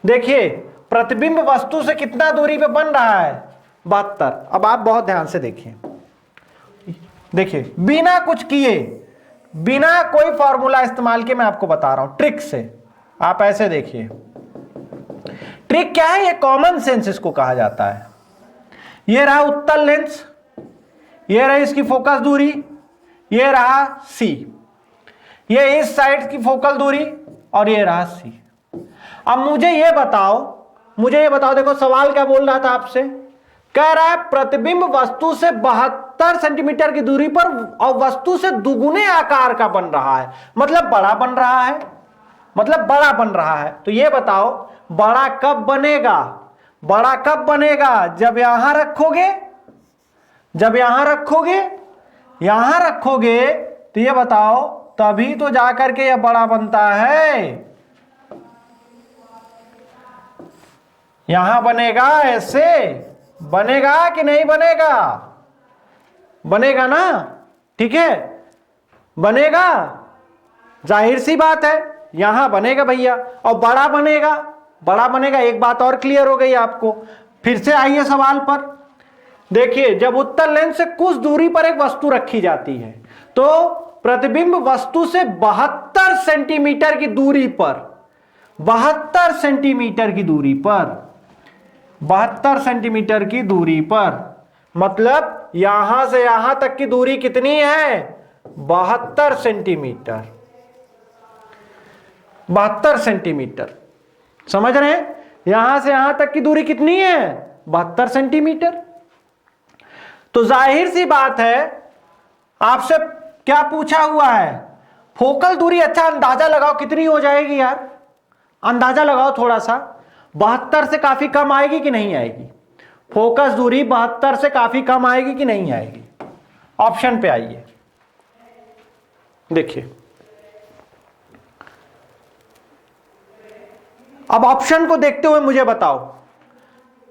A: देखिए प्रतिबिंब वस्तु से कितना दूरी पे बन रहा है 72। अब आप बहुत ध्यान से देखिए, देखिए बिना कुछ किए, बिना कोई फॉर्मूला इस्तेमाल किए मैं आपको बता रहा हूं ट्रिक से। आप ऐसे देखिए, ट्रिक क्या है, ये कॉमन सेंस इसको कहा जाता है। ये रहा उत्तल लेंस, ये रही इसकी फोकस दूरी, ये रहा सी, ये इस साइड की फोकल दूरी, और ये रहा सी। अब मुझे ये बताओ, देखो सवाल क्या बोल रहा था आपसे, कह रहा है प्रतिबिंब वस्तु से 72 सेंटीमीटर की दूरी पर और वस्तु से दुगुने आकार का बन रहा है, मतलब बड़ा बन रहा है, मतलब बड़ा बन रहा है। तो ये बताओ बड़ा कब बनेगा, बड़ा कब बनेगा, जब यहां रखोगे, जब यहां रखोगे, यहां रखोगे, तो ये बताओ तभी तो जाकर के यह बड़ा बनता है। यहां बनेगा, ऐसे बनेगा कि नहीं बनेगा, बनेगा ना, ठीक है, बनेगा, जाहिर सी बात है यहां बनेगा भैया, और बड़ा बनेगा, बड़ा बनेगा। एक बात और क्लियर हो गई आपको, फिर से आइए सवाल पर। देखिए जब उत्तल लेंस से कुछ दूरी पर एक वस्तु रखी जाती है तो प्रतिबिंब वस्तु से 72 सेंटीमीटर की दूरी पर, 72 सेंटीमीटर की दूरी पर, 72 सेंटीमीटर की दूरी पर, मतलब यहां से यहां तक की दूरी कितनी है 72 सेंटीमीटर, 72 सेंटीमीटर, समझ रहे हैं, यहां से यहां तक की दूरी कितनी है 72 सेंटीमीटर। तो जाहिर सी बात है, आपसे क्या पूछा हुआ है, फोकल दूरी, अच्छा अंदाजा लगाओ कितनी हो जाएगी यार, अंदाजा लगाओ थोड़ा सा, 72 से काफी कम आएगी कि नहीं आएगी, फोकस दूरी 72 से काफी कम आएगी कि नहीं आएगी। ऑप्शन पे आइए, देखिए अब ऑप्शन को देखते हुए मुझे बताओ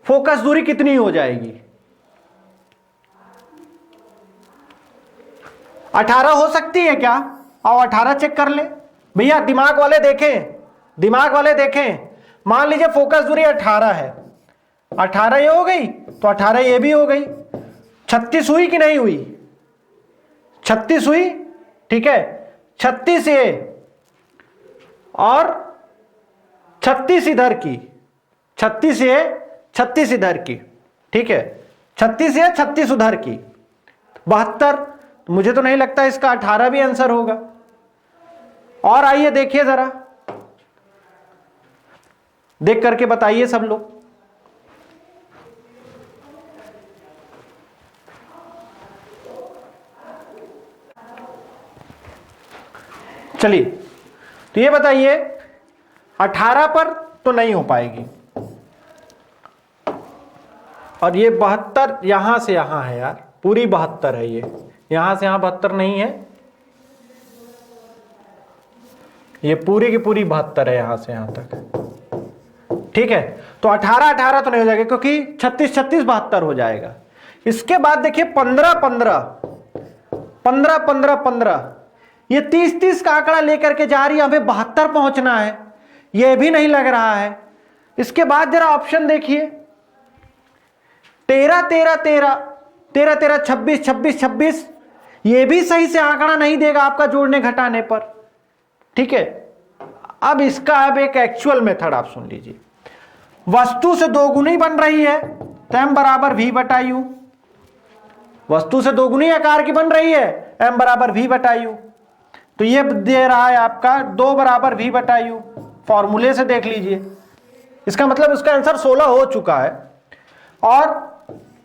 A: फोकस दूरी कितनी हो जाएगी। 18 हो सकती है क्या? आओ 18 चेक कर ले भैया, दिमाग वाले देखें, दिमाग वाले देखें। मान लीजिए फोकस दूरी 18 है, 18 ये हो गई तो 18 ये भी हो गई। 36 हुई कि नहीं हुई? 36 हुई, ठीक है। 36 ये और 36 इधर की, 36 ये 36 इधर की, ठीक है। 36 ये 36 उधर की, 72। मुझे तो नहीं लगता इसका 18 भी आंसर होगा। और आइए देखिए जरा, देख करके बताइए सब लोग। चलिए तो ये बताइए 18 पर तो नहीं हो पाएगी, और ये 72 यहां से यहां है यार, पूरी 72 है ये, यहां से यहां 72 नहीं है, ये पूरी की पूरी 72 है यहां से यहां तक, ठीक है। तो 18 18 तो नहीं हो जाएगा, क्योंकि 36 36 72 हो जाएगा। इसके बाद देखिए 15 15 15 15 15, ये 30 30 का आंकड़ा लेकर के जा रही है, हमें 72 पहुंचना है, ये भी नहीं लग रहा है। इसके बाद जरा ऑप्शन देखिए, 13 13 13 13 13 26 26 26, ये भी सही से आंकड़ा नहीं देगा आपका जोड़ने घटाने पर, ठीक है। अब इसका अब एक एक्चुअल मेथड आप सुन लीजिए। वस्तु से दोगुनी बन रही है तो m बराबर v बटा u, वस्तु से दोगुनी आकार की बन रही है, m बराबर v बटा u। तो ये दे रहा है आपका 2 बराबर v बटा u, फॉर्मूले से देख लीजिए। इसका मतलब उसका आंसर 16 हो चुका है। और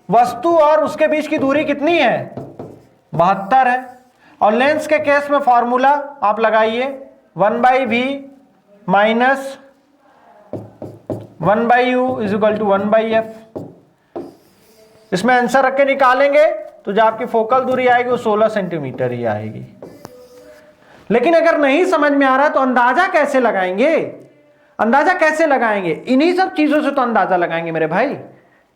A: वस्तु और उसके बीच की दूरी कितनी है? 72 है। और लेंस के केस में फॉर्मूला आप लगाइए 1/v minus 1/u is equal to 1/f। इसमें आंसर रख के निकालेंगे तो जो आपकी फोकल दूरी आएगी वो 16 सेंटीमीटर ही आएगी। लेकिन अगर नहीं समझ में आ रहा तो अंदाजा कैसे लगाएंगे? अंदाजा कैसे लगाएंगे? इन्हीं सब चीजों से तो अंदाजा लगाएंगे मेरे भाई,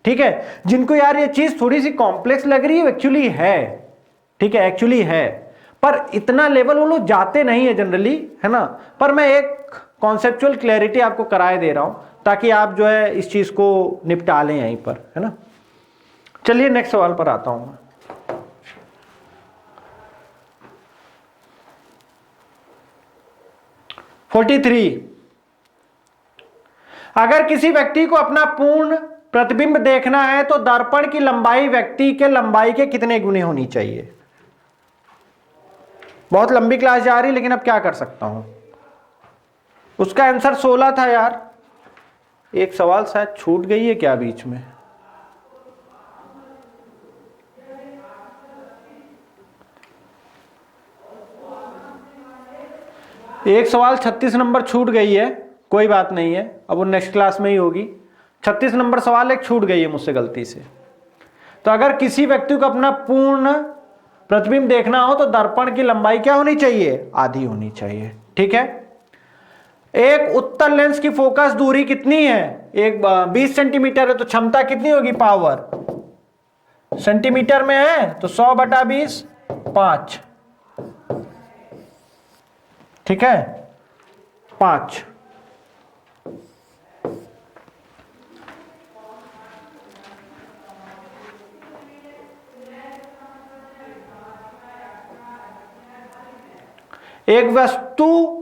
A: ठीक है। जिनको यार ये चीज थोड़ी सी कॉम्प्लेक्स लग रही है, एक्चुअली है, ठीक है, एक्चुअली है, पर इतना लेवल वो लोग जाते नहीं है जनरली, है ना। पर मैं एक कॉन्सेप्चुअल क्लैरिटी आपको कराए दे रहा हूं ताकि आप जो है इस चीज को निपटा लें यहीं पर, है ना। चलिए नेक्स्ट सवाल पर आता हूं मैं। अगर किसी व्यक्ति को अपना पूर्ण प्रतिबिंब देखना है तो दर्पण की लंबाई व्यक्ति के लंबाई के कितने गुने होनी चाहिए? बहुत लंबी क्लास जा रही, लेकिन अब क्या कर सकता हूं। उसका आंसर 16 था यार। एक सवाल शायद छूट गई है क्या बीच में? एक सवाल 36 नंबर छूट गई है, कोई बात नहीं है, अब वो नेक्स्ट क्लास में ही होगी। 36 नंबर सवाल एक छूट गई है मुझसे गलती से। तो अगर किसी व्यक्ति को अपना पूर्ण प्रतिबिंब देखना हो तो दर्पण की लंबाई क्या होनी चाहिए? आधी होनी चाहिए, ठीक है। एक उत्तल लेंस की फोकस दूरी कितनी है? एक 20 सेंटीमीटर है, तो क्षमता कितनी होगी? पावर सेंटीमीटर में है तो 100/20 5, ठीक है, 5। एक वस्तु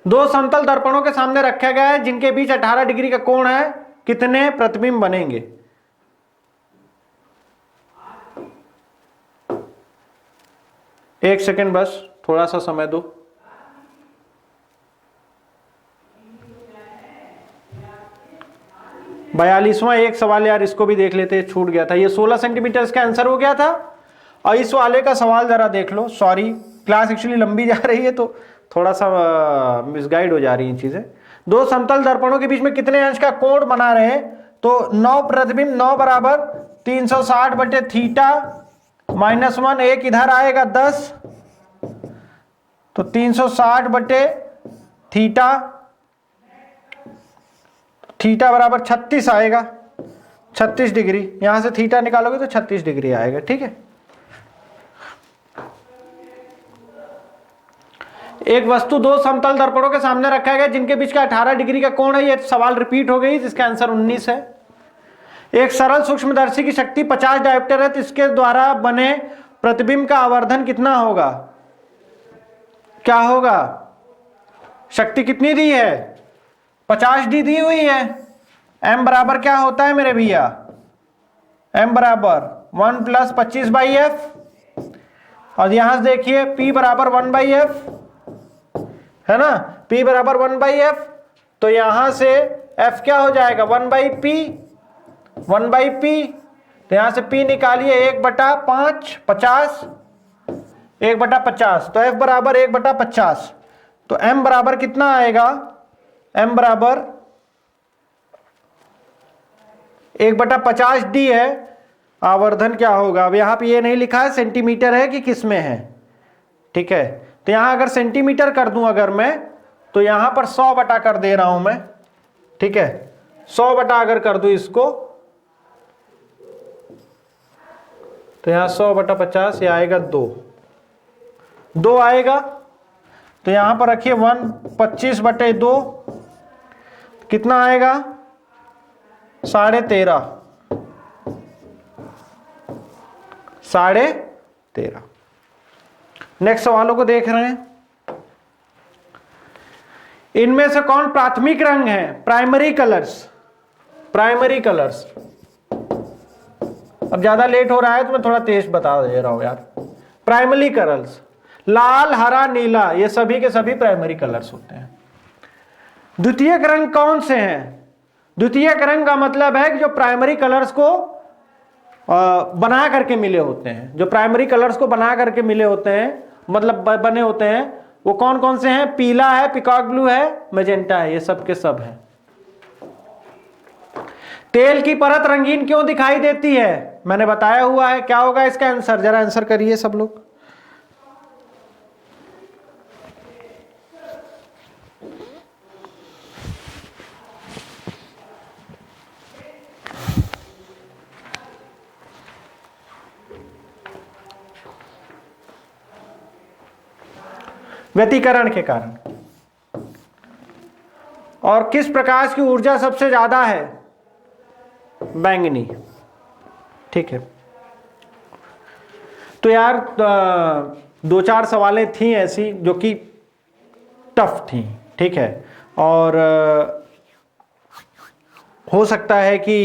A: दो समतल दर्पणों के सामने रखा गया है जिनके बीच 18 डिग्री का कोण है, कितने प्रतिबिंब बनेंगे? एक सेकेंड बस, थोड़ा सा समय दो। बयालीसवां एक सवाल यार, इसको भी देख लेते, छूट गया था। ये 16 सेंटीमीटर इसका आंसर हो गया था। और इस वाले का सवाल जरा देख लो। सॉरी, क्लास एक्चुअली लंबी जा रही है तो थोड़ा सा मिसगाइड हो जा रही हैं चीजें। दो समतल दर्पणों के बीच में कितने अंश का कोण बना रहे हैं? तो 9 प्रतिबिंब, 9 बराबर 360/थीटा -1, एक इधर आएगा 10, तो 360/थीटा, थीटा बराबर 36 आएगा, 36 डिग्री। यहां से थीटा निकालोगे तो 36 डिग्री आएगा, ठीक है। एक वस्तु दो समतल दर्पणों के सामने रखा गया जिनके बीच का 18 डिग्री का कोण है। ये सवाल रिपीट हो गई, जिसका आंसर 19 है। एक सरल सूक्ष्मदर्शी की शक्ति 50 डायोप्टर है, तो इसके द्वारा बने प्रतिबिंब का आवर्धन कितना होगा? क्या होगा? शक्ति कितनी दी है? 50D दी हुई है। m बराबर क्या होता है मेरे भैया? m बराबर 1 + 25/f, और यहां से देखिए p बराबर 1/f है ना, p बराबर 1/f, तो यहां से f क्या हो जाएगा? 1/p, 1/p, तो यहां से p निकालिए 1/5, 50, 1/50, तो f बराबर 1/50, तो m बराबर कितना आएगा? m बराबर 1/50D है। आवर्धन क्या होगा? अब यहां पे ये नहीं लिखा है सेंटीमीटर है कि किस में है, ठीक है, तो यहां अगर सेंटीमीटर कर दूं अगर मैं, तो यहां पर 100 बटा कर दे रहा हूं मैं, ठीक है, 100 बटा अगर कर दूं इसको, तो यहां 100/50 ये आएगा 2 आएगा, तो यहां पर रखिए 1 25/2 कितना आएगा? 13.5, 13.5। नेक्स्ट सवालों को देख रहे हैं। इनमें से कौन प्राथमिक रंग है? Primary colours, primary colours. अब ज्यादा लेट हो रहा है तो मैं थोड़ा तेज बता दे रहा हूं यार। प्राइमरी कलर्स, लाल, हरा, नीला, ये सभी के सभी प्राइमरी कलर्स होते हैं। द्वितीयक रंग कौन से हैं? द्वितीयक रंग का मतलब है कि जो प्राइमरी कलर्स को बना करके मिले होते हैं, जो प्राइमरी कलर्स को बना करके मिले होते हैं, मतलब बने होते हैं, वो कौन कौन से हैं? पीला है, पिकॉक ब्लू है, मैजेंटा है, ये सब के सब हैं। तेल की परत रंगीन क्यों दिखाई देती है? मैंने बताया हुआ है, क्या होगा इसका आंसर? जरा आंसर करिए सब लोग। व्यतिकरण के कारण। और किस प्रकाश की ऊर्जा सबसे ज्यादा है? बैंगनी, ठीक है। तो यार 2-4 सवालें थी ऐसी जो कि टफ थी, ठीक है, और हो सकता है कि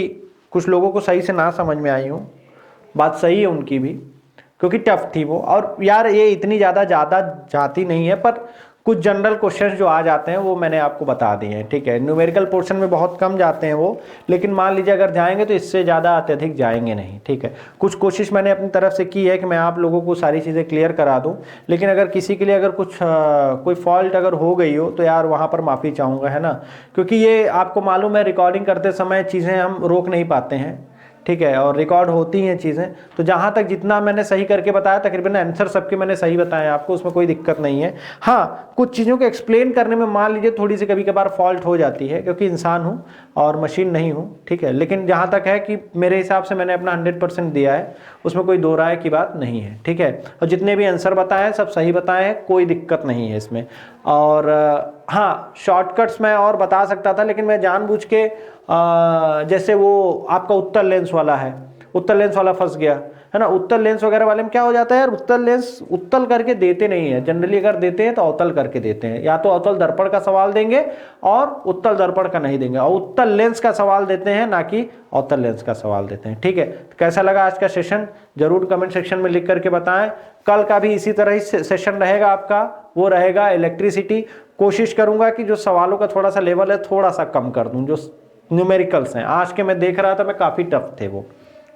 A: कुछ लोगों को सही से ना समझ में आई हो, बात सही है उनकी भी, क्योंकि टफ थी वो। और यार ये इतनी ज़्यादा जाती नहीं है, पर कुछ जनरल क्वेश्चंस जो आ जाते हैं वो मैंने आपको बता दिए हैं, ठीक है। न्यूमेरिकल पोर्शन में बहुत कम जाते हैं वो, लेकिन मान लीजिए अगर जाएंगे तो इससे ज़्यादा अत्यधिक जाएंगे नहीं, ठीक है। कुछ कोशिश मैंने अपनी तरफ से की है कि मैं आप लोगों को सारी चीज़ें क्लियर करा दूँ, लेकिन अगर किसी के लिए अगर कुछ कोई फॉल्ट अगर हो गई हो तो यार वहाँ पर माफ़ी चाहूँगा, है ना, क्योंकि ये आपको मालूम है रिकॉर्डिंग करते समय चीज़ें हम रोक नहीं पाते हैं, ठीक है, और रिकॉर्ड होती हैं चीज़ें। तो जहाँ तक जितना मैंने सही करके बताया, तकरीबन आंसर सबके मैंने सही बताया आपको, उसमें कोई दिक्कत नहीं है। हाँ, कुछ चीज़ों को एक्सप्लेन करने में मान लीजिए थोड़ी सी कभी कभार फॉल्ट हो जाती है, क्योंकि इंसान हूँ और मशीन नहीं हूँ, ठीक है, लेकिन जहाँ तक है कि मेरे हिसाब से मैंने अपना 100% दिया है, उसमें कोई दो राय की बात नहीं है, ठीक है। और जितने भी आंसर बताए हैं सब सही बताए हैं, कोई दिक्कत नहीं है इसमें। और हाँ, शॉर्टकट्स मैं और बता सकता था, लेकिन मैं जानबूझ के जैसे वो आपका उत्तल लेंस वाला है, उत्तल लेंस वाला फंस गया है ना। उत्तल लेंस वगैरह वाले में क्या हो जाता है यार, उत्तल लेंस उत्तल करके देते नहीं है जनरली, अगर देते हैं तो अवतल करके देते हैं, या तो अवतल दर्पण का सवाल देंगे और उत्तल दर्पण का नहीं देंगे, और उत्तल लेंस का सवाल देते हैं ना कि अवतल लेंस का सवाल देते हैं, ठीक है। तो कैसा लगा आज का सेशन जरूर कमेंट सेक्शन में लिख करके बताएं। कल का भी इसी तरह ही सेशन रहेगा आपका, वो रहेगा इलेक्ट्रिसिटी। कोशिश करूंगा कि जो सवालों का थोड़ा सा लेवल है थोड़ा सा कम कर दूं, जो न्यूमेरिकल्स हैं आज के मैं देख रहा था मैं काफ़ी टफ थे वो,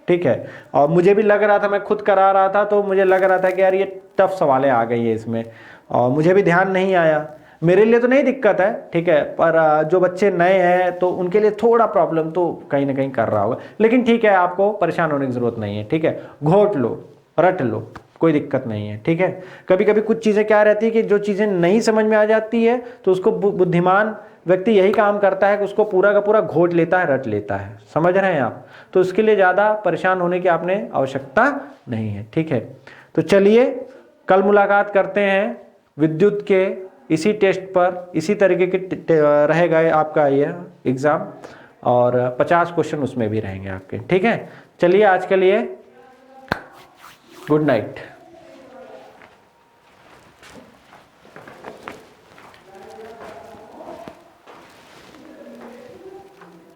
A: ठीक है, और मुझे भी लग रहा था, मैं खुद करा रहा था तो मुझे लग रहा था कि यार ये टफ सवालें आ गई है इसमें, और मुझे भी ध्यान नहीं आया। मेरे लिए तो नहीं दिक्कत है, ठीक है, पर जो बच्चे नए हैं तो उनके लिए थोड़ा प्रॉब्लम तो कहीं ना कहीं कर रहा होगा, लेकिन ठीक है, आपको परेशान होने की ज़रूरत नहीं है, ठीक है। घोट लो, रट लो, कोई दिक्कत नहीं है, ठीक है। कभी कभी कुछ चीज़ें क्या रहती है कि जो चीज़ें नहीं समझ में आ जाती है तो उसको बुद्धिमान व्यक्ति यही काम करता है कि उसको पूरा का पूरा घोट लेता है, रट लेता है, समझ रहे हैं आप। तो उसके लिए ज़्यादा परेशान होने की आपने आवश्यकता नहीं है, ठीक है। तो चलिए कल मुलाकात करते हैं विद्युत के इसी टेस्ट पर इसी तरीके के रहेगा आपका ये एग्ज़ाम, और 50 क्वेश्चन उसमें भी रहेंगे आपके। ठीक है, चलिए आज के लिए गुड नाइट।